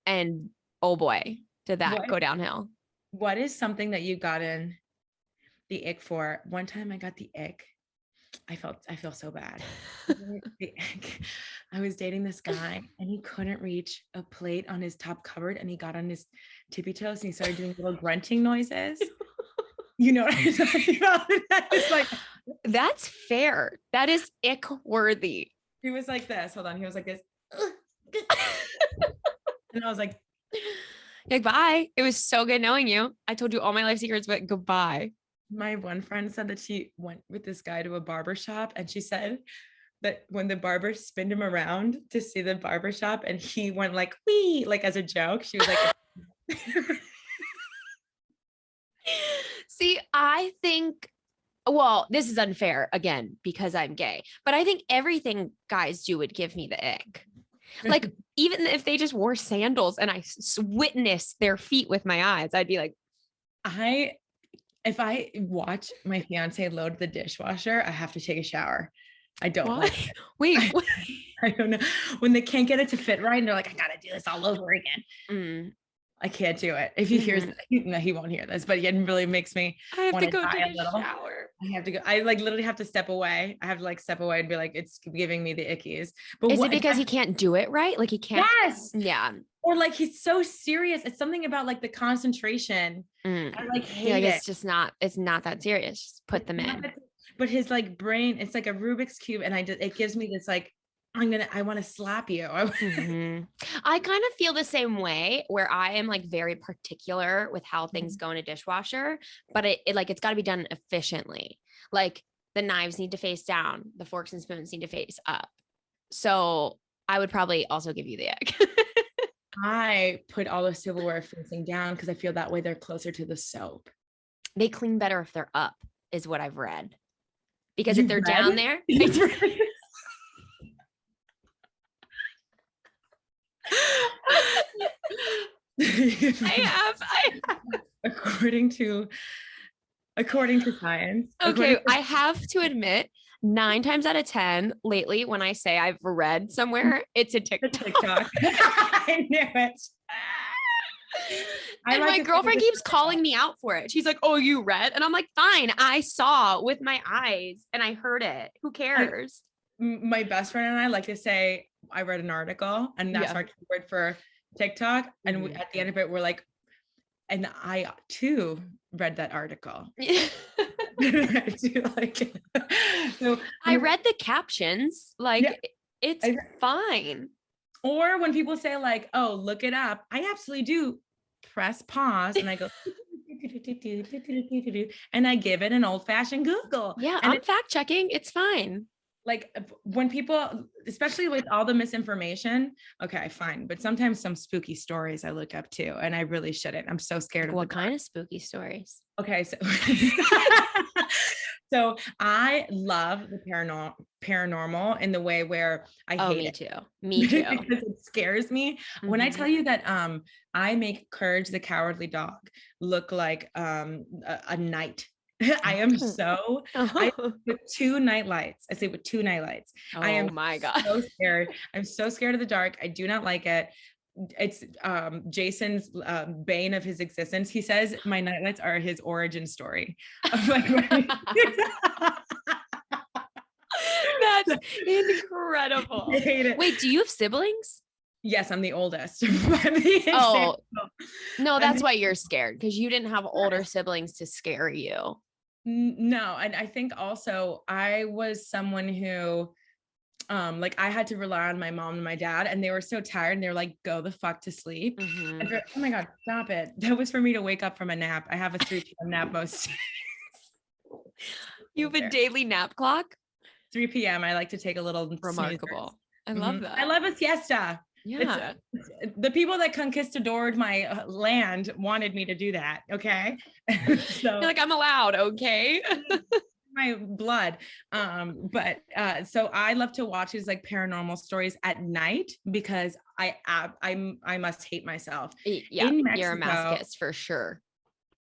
And oh boy, did that go downhill. What is something that you got in the ick for? One time I got the ick. I feel so bad. The ick. I was dating this guy and he couldn't reach a plate on his top cupboard, and he got on his tippy toes and he started doing little grunting noises. You know what I'm talking about? It's that's fair. That is ick worthy. He was like this. Hold on. He was like this. And I was like, bye. It was so good knowing you. I told you all my life secrets, but goodbye. My one friend said that she went with this guy to a barber shop, and she said that when the barber spinned him around to see the barber shop and he went like, wee, like as a joke, she was like, see, I think, well, this is unfair again because I'm gay, but I think everything guys do would give me the ick. Like, even if they just wore sandals and I witnessed their feet with my eyes, I'd be like, if I watch my fiance load the dishwasher, I have to take a shower. I don't like it. Wait, I don't know. When they can't get it to fit right and they're like, I gotta do this all over again. I can't do it. If he hears that, no, he won't hear this, but it really makes me I have to go die take a shower. I have to go. I like literally have to step away. I have to like step away and be like, it's giving me the ickies. But is it because he can't do it right? Like he can't. Yes. Yeah. Or like he's so serious. It's something about like the concentration. I like hate it. It's just not. It's not that serious. Just put them in. But his like brain, it's like a Rubik's cube, and it gives me this like, I want to slap you. I kind of feel the same way where I am like very particular with how things go in a dishwasher, but it's got to be done efficiently. Like the knives need to face down, the forks and spoons need to face up. So I would probably also give you the egg. I put all the silverware facing down because I feel that way they're closer to the soap. They clean better if they're up, is what I've read. Because if they're down there, I have. According to science. Okay, I have to admit, 9 times out of 10 lately, when I say I've read somewhere, it's a TikTok. I knew it. And my girlfriend keeps calling me out for it. She's like, "Oh, you read?" And I'm like, "Fine, I saw with my eyes and I heard it. Who cares?" My best friend and I like to say, I read an article, and that's our keyword for TikTok. And at the end of it, we're like, and I too read that article. I do like it. So I read the captions. It's fine. Or when people say like, "Oh, look it up," I absolutely do press pause and I go, and I give it an old-fashioned Google. Yeah, and I'm fact checking. It's fine. Like when people, especially with all the misinformation, okay, fine. But sometimes some spooky stories I look up too, and I really shouldn't. I'm so scared of what kind of spooky stories. Okay, so so I love the paranormal in the way where I hate it. Me too. Because it scares me. When I tell you that I make Courage the Cowardly Dog look like a knight. I am so with 2 night lights. I say with 2 night lights. I am my God. So scared. I'm so scared of the dark. I do not like it. It's Jason's bane of his existence. He says my nightlights are his origin story. That's incredible. I hate it. Wait, do you have siblings? Yes, I'm the oldest. Oh, no, that's why you're scared, because you didn't have older siblings to scare you. No, and I think also I was someone who like I had to rely on my mom and my dad, and they were so tired and they were like, "Go the fuck to sleep." And oh my God, stop it. That was for me to wake up from a nap. I have a 3 p.m. nap most days. You have a daily nap clock? 3 p.m. I like to take a little remarkable. I love that. I love a siesta. Yeah. The people that conquistadored my land wanted me to do that. Okay. So you're like, I'm allowed. Okay. My blood. But so I love to watch these like paranormal stories at night because I must hate myself. Yeah. You're a masochist for sure.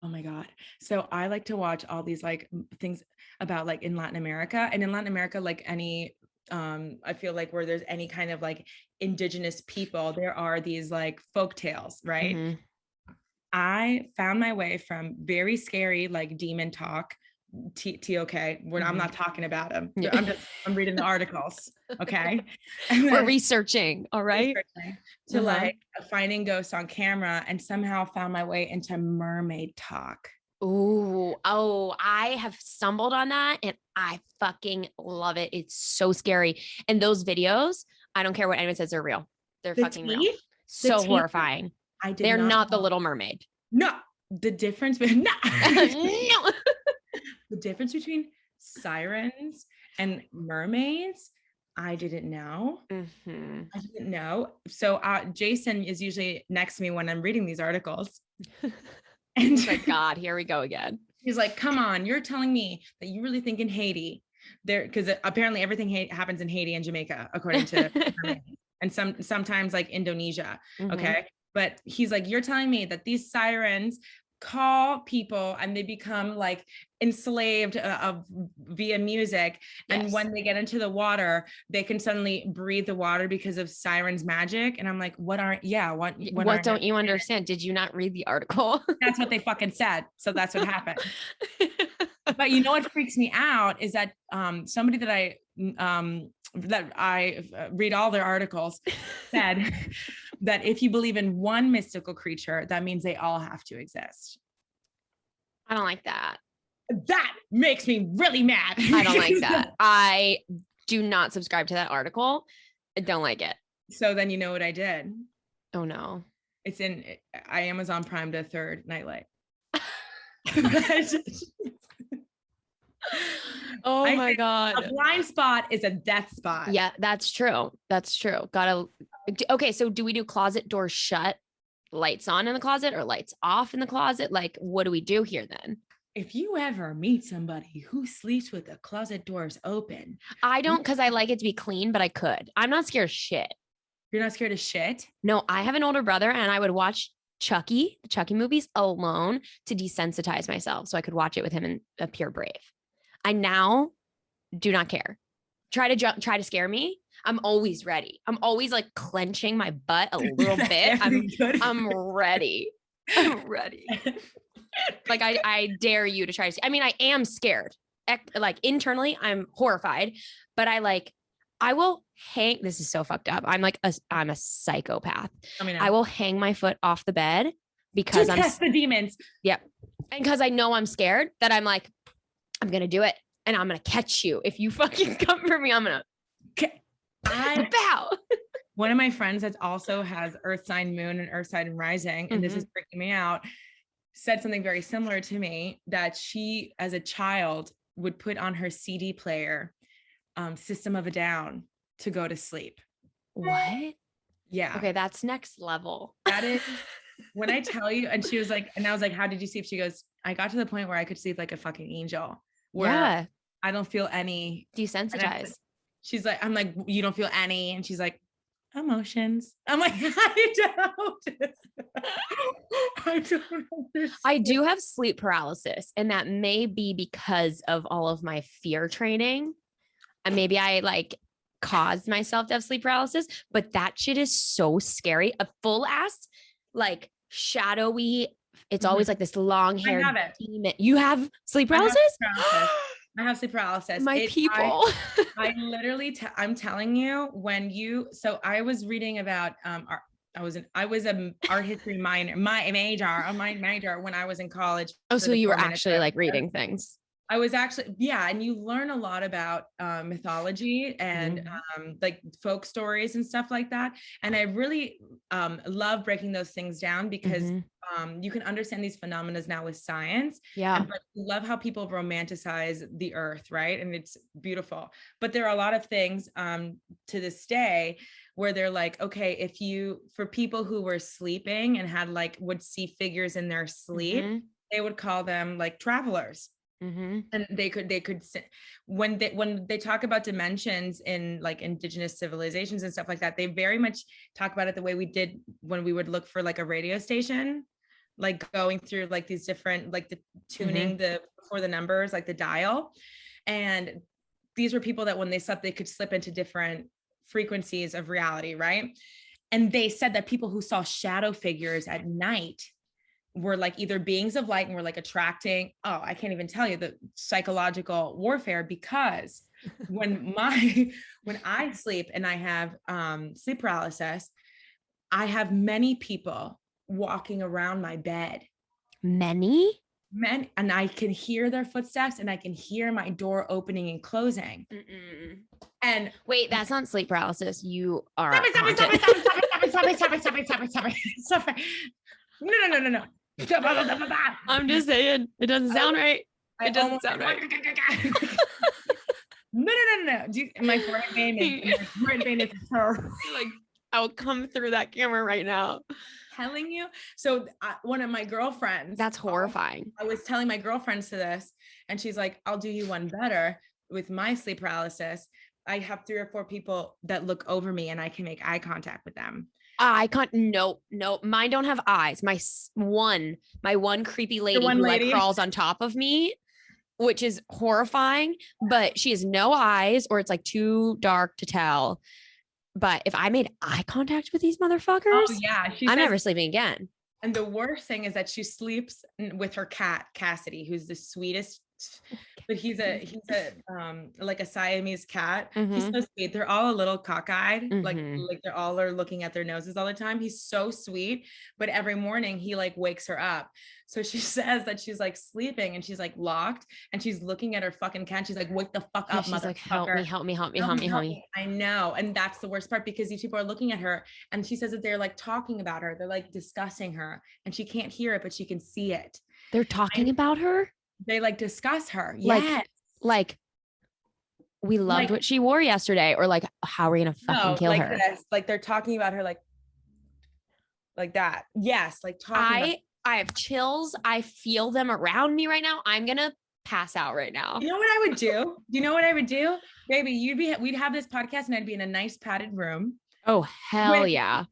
Oh my God. So I like to watch all these like things about like in Latin America, and in Latin America, like any I feel like where there's any kind of like indigenous people, there are these like folk tales, right? I found my way from very scary like demon talk, TOK. I'm not talking about them. I'm reading the articles. Okay. We're researching. All right. To like finding ghosts on camera, and somehow found my way into mermaid talk. Oh, I have stumbled on that and I fucking love it. It's so scary. And those videos, I don't care what anyone says, they're real. They're fucking real. So horrifying. They're not the Little Mermaid. No, the difference between no. The difference between sirens and mermaids, I didn't know. I didn't know. So Jason is usually next to me when I'm reading these articles. And my God, here we go again. He's like, come on, you're telling me that you really think in Haiti there, because apparently everything happens in Haiti and Jamaica, according to and sometimes like Indonesia. Okay. But he's like, you're telling me that these sirens call people and they become like enslaved via music. And when they get into the water, they can suddenly breathe the water because of sirens magic. And I'm like, what don't you understand? Did you not read the article? That's what they fucking said. So that's what happened. But you know what freaks me out is that somebody that I read all their articles said that if you believe in one mystical creature, that means they all have to exist. I don't like that. That makes me really mad. I don't like that. I do not subscribe to that article. I don't like it. So then you know what I did? Oh no. It's I Amazon Prime to Third Nightlight. Oh my God. A blind spot is a death spot. Yeah, that's true. Okay, so do we do closet door shut, lights on in the closet or lights off in the closet? Like, what do we do here then? If you ever meet somebody who sleeps with the closet doors open. I don't, because I like it to be clean, but I could. I'm not scared of shit. You're not scared of shit? No, I have an older brother and I would watch the Chucky movies alone to desensitize myself so I could watch it with him and appear brave. I now do not care. Try to scare me. I'm always ready. I'm always like clenching my butt a little bit. I'm ready. I'm ready. Like I dare you to try to. I mean, I am scared. Like internally, I'm horrified. But I will hang. This is so fucked up. I'm a psychopath. I will hang my foot off the bed because I'm the demons. Yep. And because I know I'm scared, that I'm like, I'm gonna do it, and I'm gonna catch you if you fucking come for me. I'm gonna bow. One of my friends that also has Earth sign moon and Earth sign rising, and this is freaking me out, said something very similar to me, that she, as a child, would put on her CD player, System of a Down, to go to sleep. What? Yeah. Okay, that's next level. That is. When I tell you, and she was like, and I was like, how did you sleep? She goes, I got to the point where I could sleep like a fucking angel, where I don't feel any desensitized. She's like, I'm like, you don't feel any. And she's like, emotions. I'm like, I don't understand. I do have sleep paralysis, and that may be because of all of my fear training. And maybe I caused myself to have sleep paralysis, but that shit is so scary. A full ass, shadowy, it's always like this long haired demon. You have sleep paralysis? I have sleep paralysis. My people. I literally, I'm telling you, so I was reading about, I was an art history major when I was in college. Oh, so you were actually reading things. I was actually, and you learn a lot about mythology and folk stories and stuff like that. And I really love breaking those things down because you can understand these phenomena now with science. Yeah. But I love how people romanticize the earth, right? And it's beautiful. But there are a lot of things to this day where they're like, okay, for people who were sleeping and had would see figures in their sleep, they would call them travelers. And they could when they talk about dimensions in indigenous civilizations and stuff like that, they very much talk about it the way we did when we would look for a radio station, going through these different the tuning for the numbers, the dial. And these were people that when they slept, they could slip into different frequencies of reality, right? And they said that people who saw shadow figures at night were either beings of light and were attracting, I can't even tell you the psychological warfare, because when I sleep and I have sleep paralysis, I have many people walking around my bed. Many? Men, and I can hear their footsteps and I can hear my door opening and closing. And wait, that's not sleep paralysis. You are stop it. No. I'm just saying, it doesn't sound right. It doesn't sound right. No. My forehead vein is her. I'll come through that camera right now. telling you. So one of my girlfriends. That's horrifying. I was telling my girlfriends to this, and she's like, I'll do you one better with my sleep paralysis. I have 3 or 4 people that look over me and I can make eye contact with them. I can't. No, mine don't have eyes. My one creepy lady who like crawls on top of me, which is horrifying, but she has no eyes, or it's like too dark to tell. But if I made eye contact with these motherfuckers, I'm never sleeping again. And the worst thing is that she sleeps with her cat, Cassidy, who's the sweetest, but he's a like a Siamese cat. He's so sweet. They're all a little cockeyed, like they're all are looking at their noses all the time. He's so sweet, but every morning he like wakes her up. So she says that she's like sleeping and she's like locked and she's looking at her fucking cat. She's like, wake the fuck up, she's like, help me. I know. And that's the worst part, because these people are looking at her and she says that they're like talking about her. They're like discussing her and she can't hear it, but she can see it. They're talking about her? They like discuss her. Like we loved what she wore yesterday, or like, how are we going to fucking kill her? This. Like they're talking about her like that. Yes. Like talking. I have chills. I feel them around me right now. I'm going to pass out right now. You know what I would do? Do you know what I would do? Baby, we'd have this podcast and I'd be in a nice padded room. Oh, hell yeah.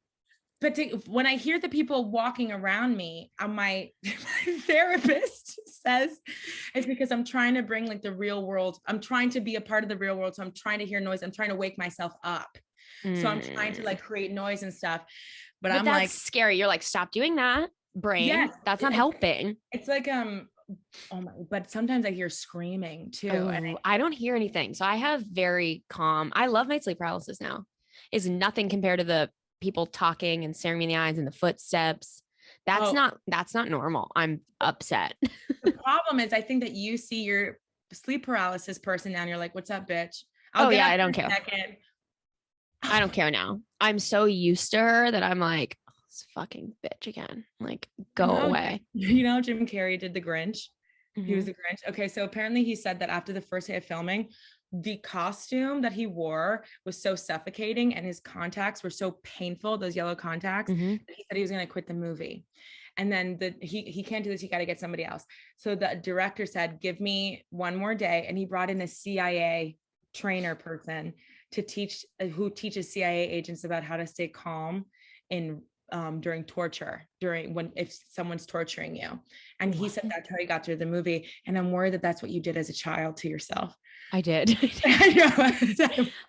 But when I hear the people walking around me, my therapist says it's because I'm trying to bring like the real world. I'm trying to be a part of the real world. So I'm trying to hear noise. I'm trying to wake myself up. So I'm trying to like create noise and stuff. But I'm that's like scary. You're like, stop doing that, brain. Yes, that's not helping. It's like, but sometimes I hear screaming too. And I don't hear anything. So I have very calm. I love my sleep paralysis now. It's nothing compared to the people talking and staring me in the eyes and the footsteps. That's not normal. I'm upset. The problem is I think that you see your sleep paralysis person now and you're like, what's up, bitch? I don't care. I don't care now. I'm so used to her that I'm like, oh, this fucking bitch again. Like, go away. You know, Jim Carrey did the Grinch. He was the Grinch. Okay. So apparently he said that after the first day of filming, the costume that he wore was so suffocating and his contacts were so painful, those yellow contacts, that he said he was going to quit the movie. And then he can't do this. You got to get somebody else. So the director said, give me one more day. And he brought in a CIA trainer person to who teaches CIA agents about how to stay calm during torture, if someone's torturing you. And he said that's how he got through the movie. And I'm worried that that's what you did as a child to yourself. I did.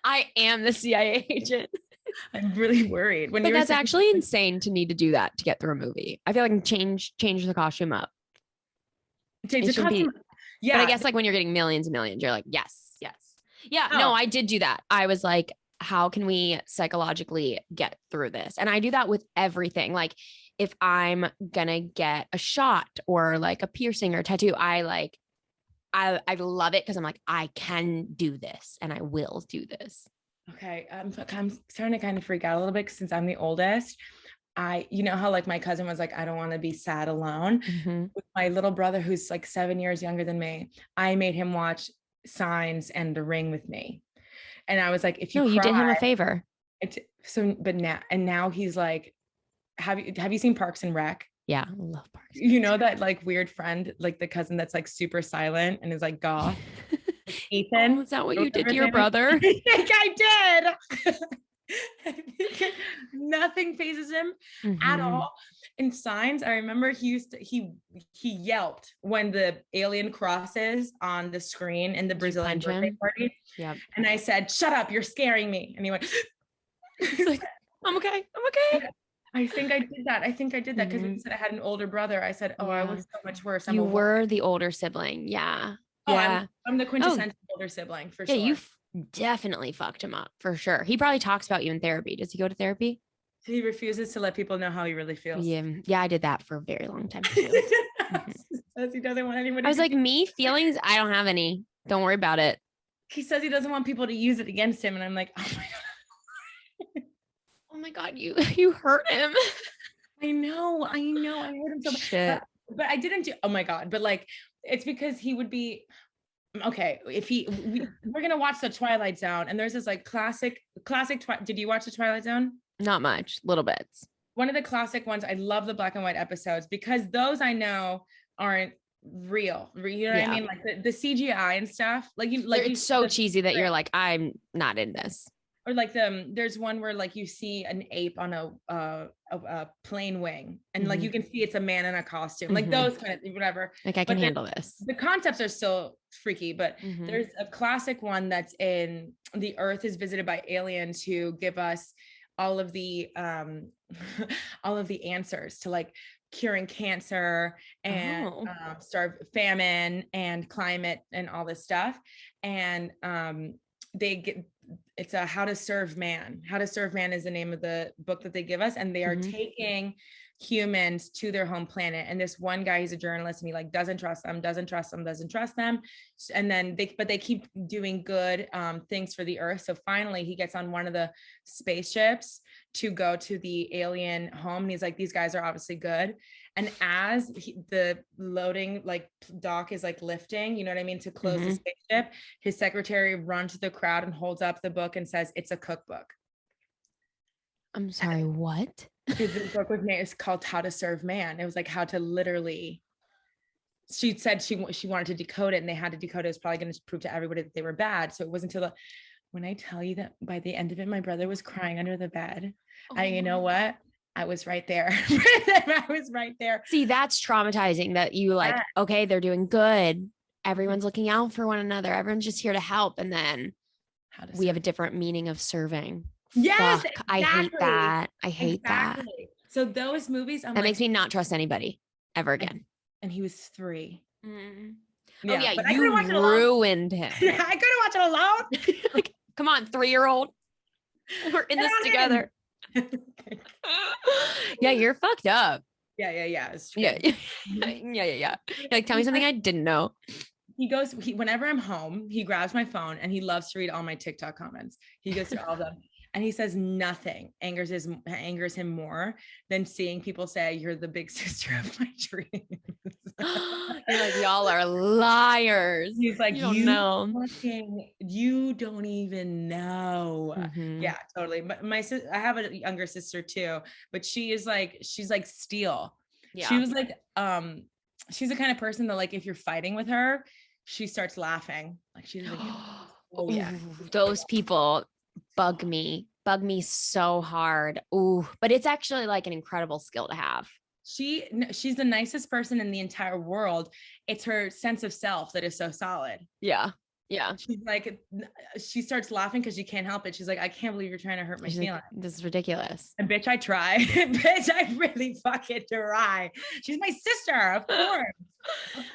I am the CIA agent. I'm really worried. But that's actually insane to need to do that to get through a movie. I feel like I can change the costume up. Change the costume. Yeah. But I guess like when you're getting millions and millions, you're like, yes. Yeah. No, I did do that. I was like, how can we psychologically get through this? And I do that with everything. Like if I'm gonna get a shot or like a piercing or a tattoo, I love it because I'm like, I can do this and I will do this. Okay. I'm starting to kind of freak out a little bit since I'm the oldest. You know how like my cousin was like, I don't want to be sad alone. With my little brother, who's like 7 years younger than me, I made him watch Signs and The Ring with me. And I was like, if you you did him a favor. Now he's like, have you seen Parks and Rec? Yeah. I love Parks. You know, that like weird friend, like the cousin that's like super silent and is like goth. Ethan. Oh, is that what you did to your brother? I think I did. Nothing phases him at all. In Signs, I remember he yelped when the alien crosses on the screen in the Brazilian birthday party. Yeah. And I said, shut up, you're scaring me. And he went, he's like, I'm okay. I think I did that because he said I had an older brother. I said, I was so much worse. You were the older sibling. Yeah. Yeah. I'm the quintessential older sibling for sure. Yeah, you definitely fucked him up for sure. He probably talks about you in therapy. Does he go to therapy? He refuses to let people know how he really feels. Yeah, I did that for a very long time too. Says he doesn't want anybody. I was like, me feelings, I don't have any. Don't worry about it. He says he doesn't want people to use it against him, and I'm like, oh my god, you hurt him. I know, I hurt him so much. Shit. But I didn't do. Oh my god, but like, it's because he would be. Okay, if we're gonna watch the Twilight Zone, and there's this like classic. Did you watch the Twilight Zone? Not much, little bits. one of the classic ones. I love the black and white episodes because those I know aren't real. You know what I mean? Like the CGI and stuff. It's so cheesy that you're like, I'm not in this. Or like there's one where like you see an ape on a plane wing, and like you can see it's a man in a costume, like those kind of whatever. Like I can handle this. The concepts are still freaky, but there's a classic one that's in the Earth is visited by aliens who give us all of the answers to like curing cancer and famine and climate and all this stuff, and it's a How to Serve Man. How to Serve Man is the name of the book that they give us. And they are taking humans to their home planet. And this one guy, he's a journalist, and he like doesn't trust them. And then they keep doing good things for the Earth. So finally he gets on one of the spaceships to go to the alien home. And he's like, these guys are obviously good. And as the loading like dock is like lifting, you know what I mean, to close the spaceship, his secretary runs to the crowd and holds up the book and says, it's a cookbook. I'm sorry, what? Because the book was made, it's called How to Serve Man. It was like how to literally, she said she wanted to decode it, and they had to decode it. It was probably going to prove to everybody that they were bad. So it wasn't until when I tell you that by the end of it, my brother was crying under the bed. You know what? I was right there. I was right there. See, that's traumatizing that you like, okay, they're doing good. Everyone's looking out for one another. Everyone's just here to help. And then we have a different meaning of serving. Yes. Fuck, exactly. I hate that. I hate that. So those movies, that makes me not trust anybody ever again. And he was 3. Yeah, but you ruined him. Yeah, I couldn't watch it alone. Like, come on, 3-year-old. We're in this together. Yeah, you're fucked up. Yeah. It's true. Yeah. Like, tell me something I didn't know. Whenever I'm home, he grabs my phone and he loves to read all my TikTok comments. He goes through all of them. And he says nothing angers him more than seeing people say, you're the big sister of my dreams. You're like, y'all are liars. He's like, you don't even know. Yeah, totally. But I have a younger sister too, but she's like steel. Yeah. She was like, she's the kind of person that like, if you're fighting with her, she starts laughing. Like she's like, oh yeah. Those people bug me so hard. Ooh, but it's actually like an incredible skill to have. She's the nicest person in the entire world. It's her sense of self that is so solid. Yeah. She's like, she starts laughing because she can't help it. She's like, I can't believe you're trying to hurt my feelings. Like, this is ridiculous. And bitch, I try. Bitch, I really fucking try. She's my sister, of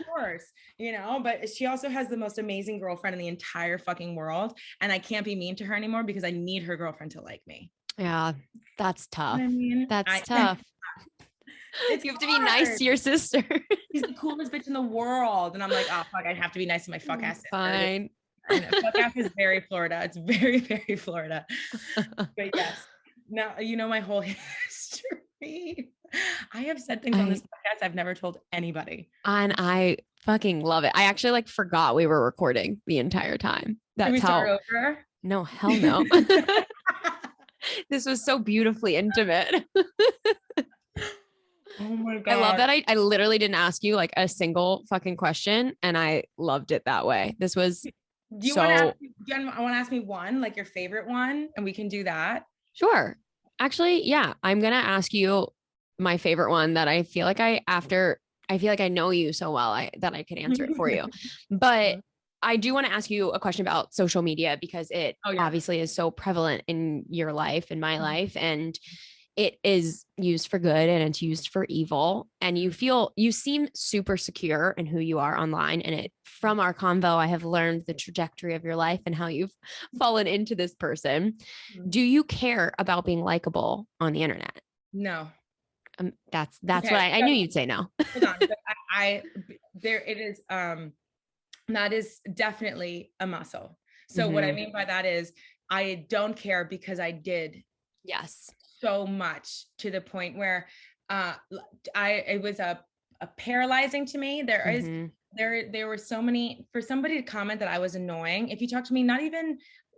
course, you know, but she also has the most amazing girlfriend in the entire fucking world. And I can't be mean to her anymore because I need her girlfriend to like me. Yeah, that's tough. You know what I mean? That's tough. You have to be nice to your sister. She's the coolest bitch in the world. And I'm like, oh, fuck, I have to be nice to my fuck ass sister. Fine. Fuck ass is very Florida. It's very, very Florida. But yes. Now, you know my whole history. I have said things on this podcast I've never told anybody. And I fucking love it. I actually like forgot we were recording the entire time. That's start over? No, hell no. This was so beautifully intimate. Oh my God. I love that. I literally didn't ask you like a single fucking question, and I loved it that way. This was do you want to ask me one, like your favorite one, and we can do that? Sure. Actually, yeah. I'm going to ask you my favorite one that I feel like I feel like I know you so well that I could answer it for you. But I do want to ask you a question about social media because it obviously is so prevalent in your life, in my life, and it is used for good and it's used for evil. And you seem super secure in who you are online. And from our convo, I have learned the trajectory of your life and how you've fallen into this person. Do you care about being likable on the internet? No. That's okay, what I knew you'd say no. Hold on. That is definitely a muscle. So what I mean by that is I don't care because I did. Yes. So much to the point where it was a paralyzing to me. There were so many, for somebody to comment that I was annoying. If you talk to me, not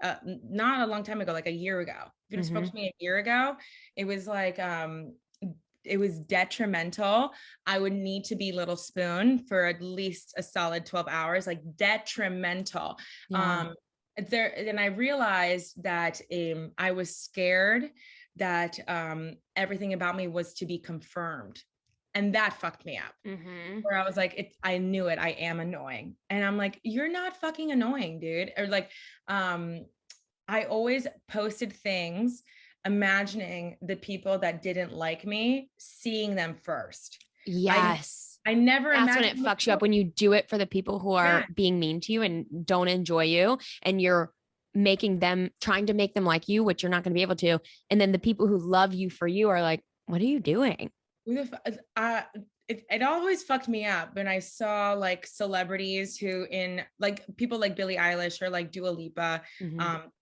a long time ago, like a year ago, if you spoke to me a year ago, it was like, it was detrimental. I would need to be Little Spoon for at least a solid 12 hours, like detrimental. Yeah. And I realized that I was scared that everything about me was to be confirmed. And that fucked me up. Where I was like, I knew it. I am annoying. And I'm like, you're not fucking annoying, dude. Or like, I always posted things imagining the people that didn't like me, seeing them first. Yes. I never That's when imagined it fucks you up, when you do it for the people who are being mean to you and don't enjoy you, and you're trying to make them like you, which you're not going to be able to. And then the people who love you for you are like, what are you doing? It always fucked me up when I saw like celebrities who like people like Billie Eilish or like Dua Lipa,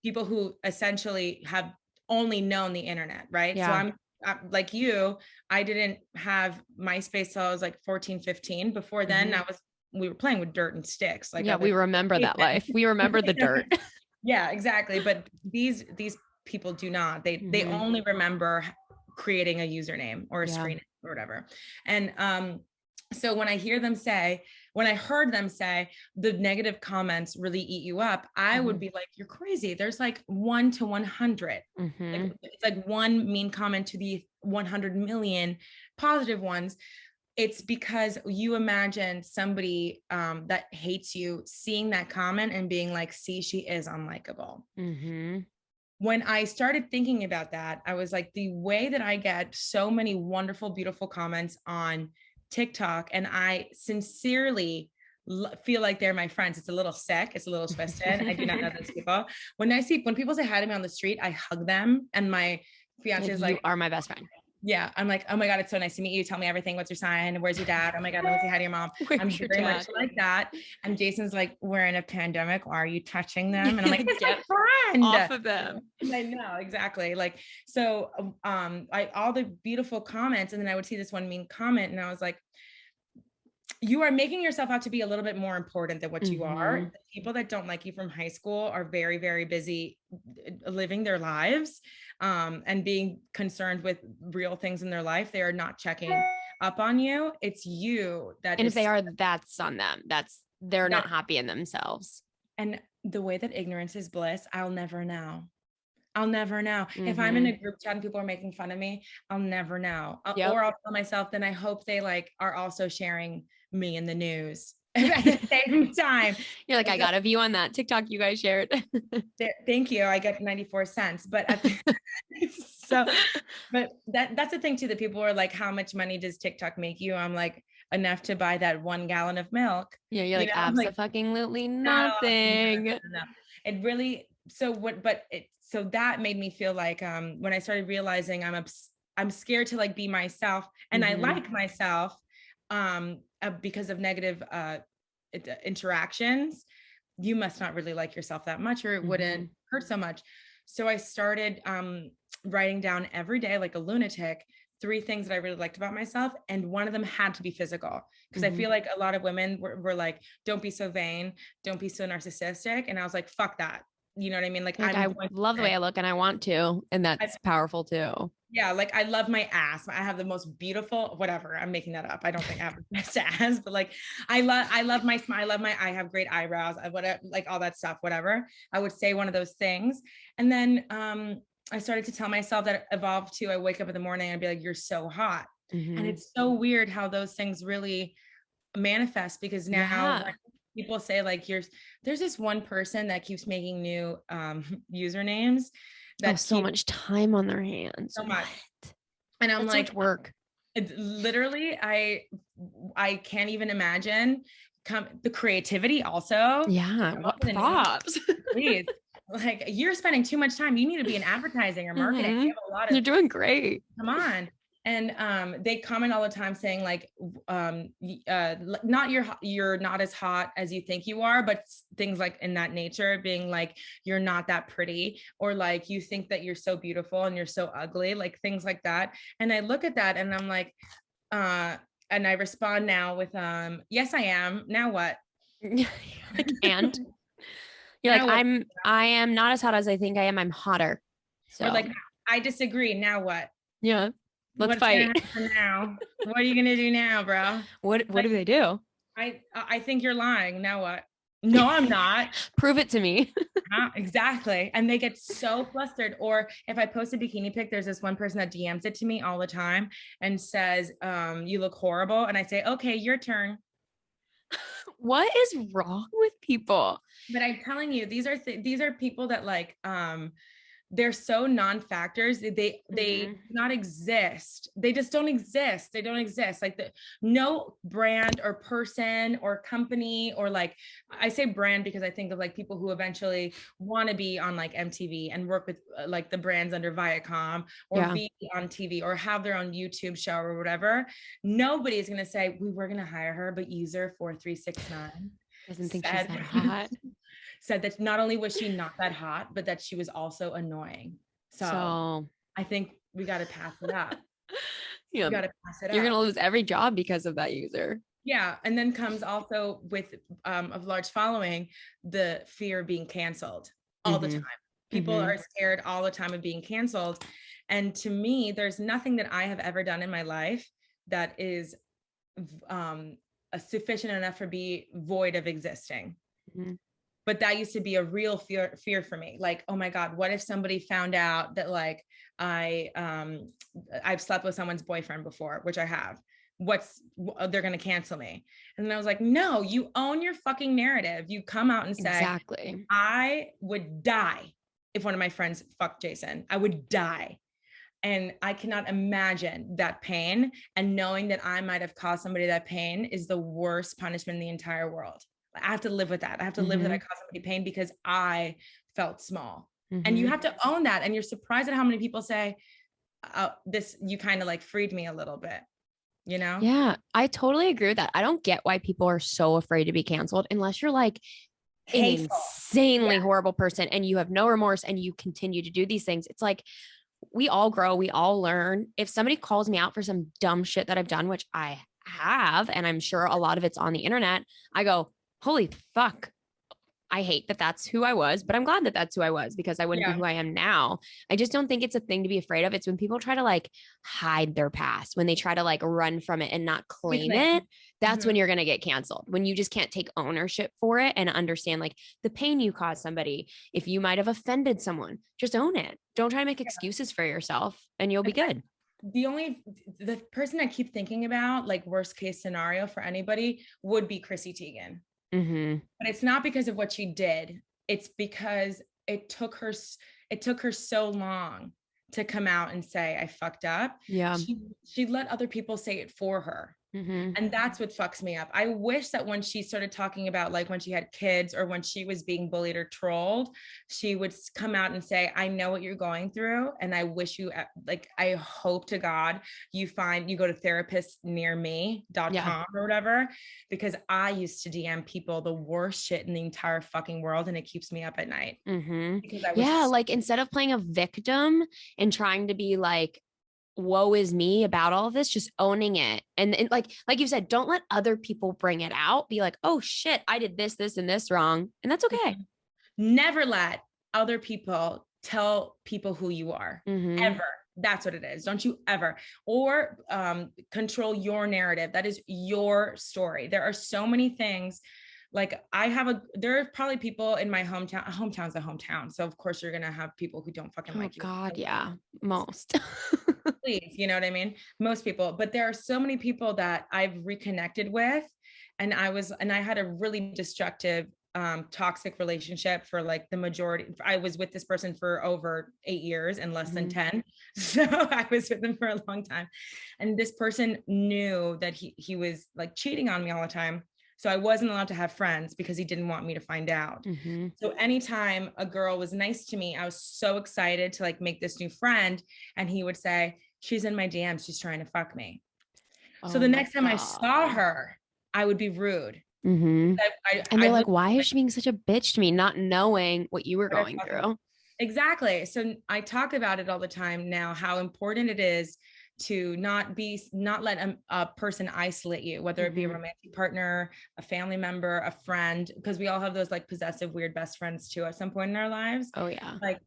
people who essentially have only known the internet, right? Yeah. So I'm like you, I didn't have MySpace till I was like 14, 15. Before then we were playing with dirt and sticks. Like, yeah, we remember that life. We remember the dirt. Yeah, exactly. But these people do not. They only remember creating a username or a screen or whatever. And so when I heard them say the negative comments really eat you up, I would be like, you're crazy. There's like 1 to 100. Like, it's like one mean comment to the 100 million positive ones. It's because you imagine somebody that hates you seeing that comment and being like, see, she is unlikable. When I started thinking about that, I was like, the way that I get so many wonderful, beautiful comments on TikTok, and I sincerely feel like they're my friends. It's a little sick. It's a little twisted. I do not know those people. When people say hi to me on the street, I hug them. And my fiance is like, you are my best friend. Yeah. I'm like, oh my God, it's so nice to meet you. Tell me everything. What's your sign? Where's your dad? Oh my God, let me say hi to your mom. I'm very much like that. And Jason's like, we're in a pandemic. Why are you touching them? And I'm like, it's my friend. Off of them. I know, exactly. Like, so all the beautiful comments. And then I would see this one mean comment and I was like, you are making yourself out to be a little bit more important than what you are. The people that don't like you from high school are very, very busy living their lives and being concerned with real things in their life. They are not checking up on you. It's you that and if they are, that's on them. They're not happy in themselves. And the way that ignorance is bliss, I'll never know. If I'm in a group chat and people are making fun of me, I'll never know. Or I'll tell myself, then I hope they like are also sharing me in the news at the same time. You're like, I got a view on that TikTok you guys shared. Thank you. I got 94 cents. But but that's the thing too, that people are like, how much money does TikTok make you? I'm like, enough to buy that 1 gallon of milk. Yeah, you're like, absolutely nothing. No. It really, so that made me feel like when I started realizing I'm scared to like be myself, and I like myself because of negative interactions. You must not really like yourself that much, or it wouldn't hurt so much. So I started writing down every day, like a lunatic, 3 things that I really liked about myself. And one of them had to be physical, because I feel like a lot of women were like, don't be so vain, don't be so narcissistic. And I was like, fuck that. You know what I mean? Like I love the way I look and I want to, and that's powerful too. Yeah. Like I love my ass. I have the most beautiful, whatever. I'm making that up. I don't think I have the best ass, but like, I love my smile. I have great eyebrows. Whatever, like all that stuff, whatever. I would say one of those things. And then, I started to tell myself that it evolved to, I wake up in the morning and I'd be like, you're so hot. And it's so weird how those things really manifest, because now people say like, there's this one person that keeps making new usernames that so much time on their hands. So much. And I'm like, so much work. Literally, I can't even imagine the creativity also. Yeah. What props? Please. Like, you're spending too much time. You need to be in advertising or marketing. You have You're doing great. Come on. And they comment all the time saying like, you're not as hot as you think you are, but things like in that nature, being like, you're not that pretty, or like, you think that you're so beautiful and you're so ugly, like things like that. And I look at that and I'm like, and I respond now with, yes, I am. Now what? And you're like, I am not as hot as I think I am. I'm hotter. So or like, I disagree. Now what? Yeah. Let's What's fight. gonna happen now? What are you gonna do now, bro? What do they do? I think you're lying. Now what? No, I'm not. Prove it to me. Exactly. And they get so flustered. Or if I post a bikini pic, there's this one person that DMs it to me all the time and says, you look horrible. And I say, okay, your turn. What is wrong with people? But I'm telling you, these are people that like, they're so non-factors. They do not exist. They just don't exist. They don't exist. Like no brand or person or company, or like, I say brand because I think of like people who eventually want to be on like MTV and work with like the brands under Viacom, or be on TV or have their own YouTube show or whatever. Nobody is going to say, we were going to hire her, but user 4369 doesn't think she's that hot. Said that not only was she not that hot, but that she was also annoying. So I think we got to pass it up. Yeah. We got to pass it up. You're going to lose every job because of that user. Yeah. And then comes also with a large following, the fear of being canceled all the time. People are scared all the time of being canceled. And to me, there's nothing that I have ever done in my life that is sufficient enough for be void of existing. But that used to be a real fear for me. Like, oh my God, what if somebody found out that like I've slept with someone's boyfriend before, which I have. They're going to cancel me. And then I was like, no, you own your fucking narrative. You come out and say, exactly. I would die if one of my friends fucked Jason. I would die. And I cannot imagine that pain. And knowing that I might have caused somebody that pain is the worst punishment in the entire world. I have to live with that. I have to live that I caused somebody pain because I felt small. And you have to own that. And you're surprised at how many people say, you kind of like freed me a little bit, you know? Yeah, I totally agree with that. I don't get why people are so afraid to be canceled unless you're like an insanely horrible person and you have no remorse and you continue to do these things. It's like, we all grow, we all learn. If somebody calls me out for some dumb shit that I've done, which I have, and I'm sure a lot of it's on the internet, I go, holy fuck. I hate that that's who I was, but I'm glad that that's who I was because I wouldn't be who I am now. I just don't think it's a thing to be afraid of. It's when people try to like hide their past, when they try to like run from it and not claim it. That's when you're going to get canceled. When you just can't take ownership for it and understand like the pain you caused somebody. If you might have offended someone, just own it. Don't try to make excuses for yourself and you'll be good. The person I keep thinking about, like worst case scenario for anybody, would be Chrissy Teigen. But it's not because of what she did. It's because it took her so long to come out and say, I fucked up. Yeah. She let other people say it for her. And that's what fucks me up. I wish that when she started talking about like when she had kids or when she was being bullied or trolled, she would come out and say, I know what you're going through. And I wish you like, I hope to God you go to therapistnearme.com or whatever, because I used to DM people the worst shit in the entire fucking world. And it keeps me up at night. Because like instead of playing a victim and trying to be like, woe is me about all of this, just owning it. And like you said, don't let other people bring it out. Be like, oh shit, I did this and this wrong. And that's okay. Never let other people tell people who you are ever. That's what it is. Don't you ever, or control your narrative. That is your story. There are so many things. Like there are probably people in my hometown's a hometown. So of course you're going to have people who don't fucking like you. God, yeah. Most. Please, you know what I mean? Most people, but there are so many people that I've reconnected with. And I had a really destructive, toxic relationship for like the majority. I was with this person for over 8 years and less than 10. So I was with them for a long time. And this person knew that he was like cheating on me all the time. So I wasn't allowed to have friends because he didn't want me to find out. So anytime a girl was nice to me, I was so excited to like make this new friend. And he would say, she's in my DMs, she's trying to fuck me. So the next time I saw her, I would be rude. And they're like, why is she being such a bitch to me? Not knowing what you were going through. Exactly. So I talk about it all the time now, how important it is to not let a person isolate you, whether it be a romantic partner, a family member, a friend, because we all have those like possessive, weird best friends too at some point in our lives. Oh yeah. Like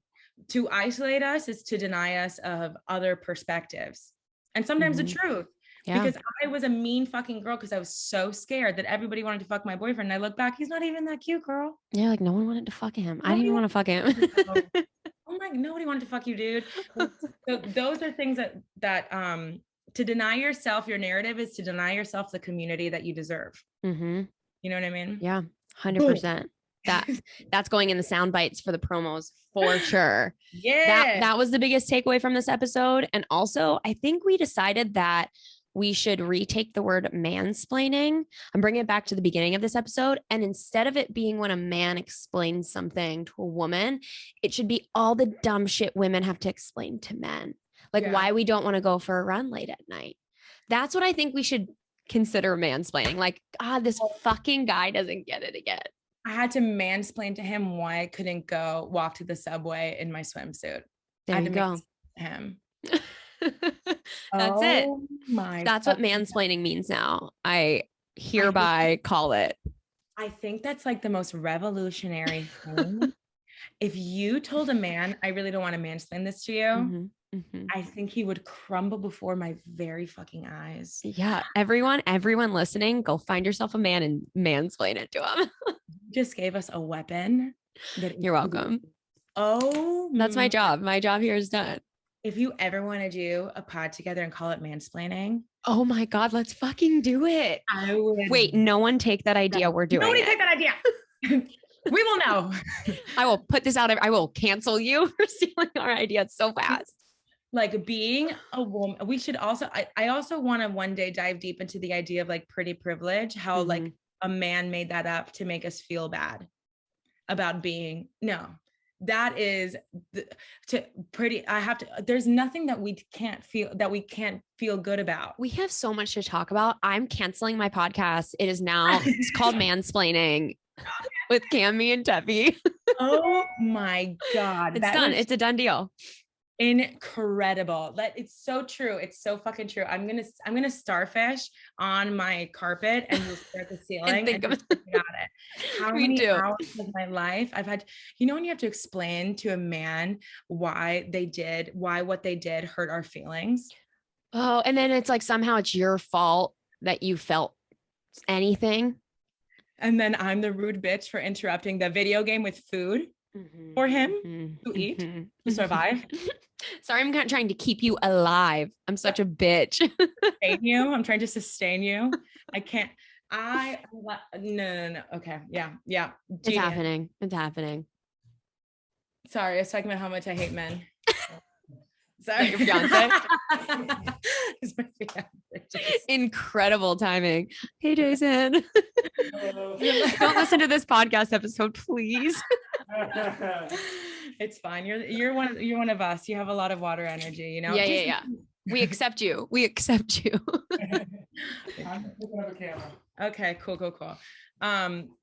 to isolate us is to deny us of other perspectives. and sometimes the truth. Yeah. Because I was a mean fucking girl because I was so scared that everybody wanted to fuck my boyfriend. And I look back, he's not even that cute, girl. Yeah, like no one wanted to fuck him. I didn't even want to fuck him. Oh my, nobody wanted to fuck you, dude. So those are things that to deny yourself your narrative is to deny yourself the community that you deserve. Mm-hmm. You know what I mean? Yeah, 100%. That's going in the sound bites for the promos for sure. Yeah. That was the biggest takeaway from this episode. And also, I think we decided that we should retake the word mansplaining and bring it back to the beginning of this episode. And instead of it being when a man explains something to a woman, it should be all the dumb shit women have to explain to men. Like why we don't want to go for a run late at night. That's what I think we should consider mansplaining. Like, God, this fucking guy doesn't get it again. I had to mansplain to him why I couldn't go walk to the subway in my swimsuit. There you go. Him. That's it. That's what mansplaining means now. I hereby call it. I think that's like the most revolutionary thing. If you told a man, I really don't want to mansplain this to you, I think he would crumble before my very fucking eyes. Yeah. Everyone listening, go find yourself a man and mansplain it to him. You just gave us a weapon. You're welcome. Oh, that's my job. My job here is done. If you ever want to do a pod together and call it mansplaining. Oh my God, let's fucking do it. I would. Wait, no one take that idea. We're doing Nobody it. take that idea. We will know. I will put this out. I will cancel you for stealing our idea so fast. Like being a woman, we should also, I also want to one day dive deep into the idea of like pretty privilege, how like a man made that up to make us feel bad about being, no. That is there's nothing that we can't feel good about. We have so much to talk about. I'm canceling my podcast. It is now, it's called Mansplaining with Cammie and Tefi. Oh my God. It's done. It's a done deal. Incredible. It's so true. It's so fucking true. I'm gonna starfish on my carpet and just stare at the ceiling and think about it. How many hours of my life I've had, when you have to explain to a man why what they did hurt our feelings. Oh, and then it's like somehow it's your fault that you felt anything. And then I'm the rude bitch for interrupting the video game with food. For him to eat, to survive. Sorry, I'm not trying to keep you alive. I'm such a bitch. I'm trying to sustain you. I can't. No. Okay. Yeah. It's happening. It's happening. Sorry, I was talking about how much I hate men. Sorry, your fiance. It's my fiance. Incredible timing. Hey, Jason. Don't listen to this podcast episode, please. It's fine. You're one of us. You have a lot of water energy, Yeah. We accept you. Okay, cool.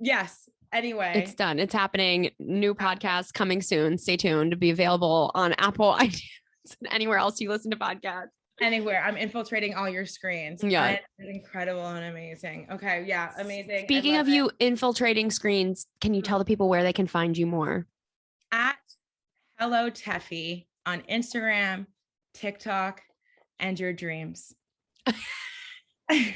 Yes. Anyway, it's done. It's happening. New podcast coming soon. Stay tuned to be available on Apple, iTunes, and anywhere else you listen to podcasts. Anywhere. I'm infiltrating all your screens. Yeah. It's incredible and amazing. Okay. Yeah. Amazing. Speaking of you infiltrating screens, can you tell the people where they can find you more? At Hello Tefi on Instagram, TikTok, and your dreams.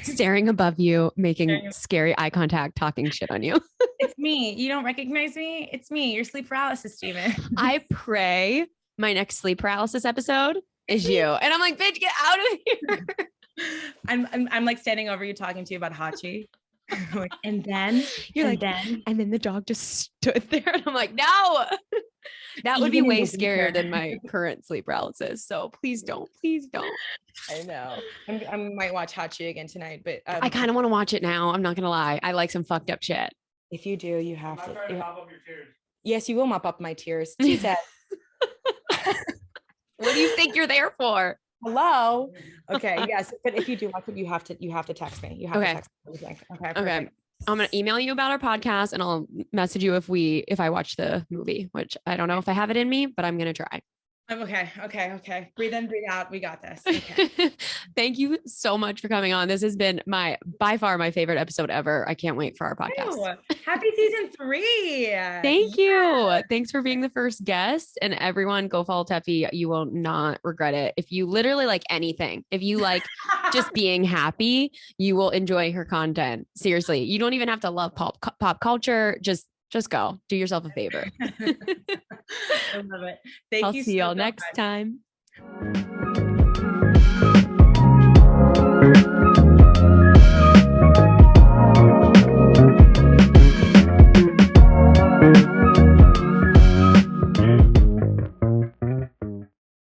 Staring above you, making scary eye contact, talking shit on you. It's me. You don't recognize me? It's me, your sleep paralysis demon. I pray my next sleep paralysis episode is you. And I'm like, bitch, get out of here. I'm like standing over you talking to you about Hachi. Like, and then the dog just stood there and I'm like, no, that would be way scarier than my current sleep paralysis. So please don't. I know. I might watch Hachi again tonight, but I kind of want to watch it now. I'm not going to lie. I like some fucked up shit. If you do, you have to. Mop up your tears. Yes, you will mop up my tears. She said. What do you think you're there for? Hello. Okay. Yes. But if you do watch it, you have to text me. You have to text me. Okay. I'm going to email you about our podcast and I'll message you if I watch the movie, which I don't know if I have it in me, but I'm going to try. I'm okay. Okay. Breathe in, breathe out. We got this. Okay. Thank you so much for coming on. This has been by far my favorite episode ever. I can't wait for our podcast. Happy season 3. Thank you. Thanks for being the first guest, and everyone go follow Tefi. You will not regret it. If you literally like anything, if you like just being happy, you will enjoy her content. Seriously. You don't even have to love pop culture. Just go do yourself a favor. I love it. Thank I'll you. see y'all next time.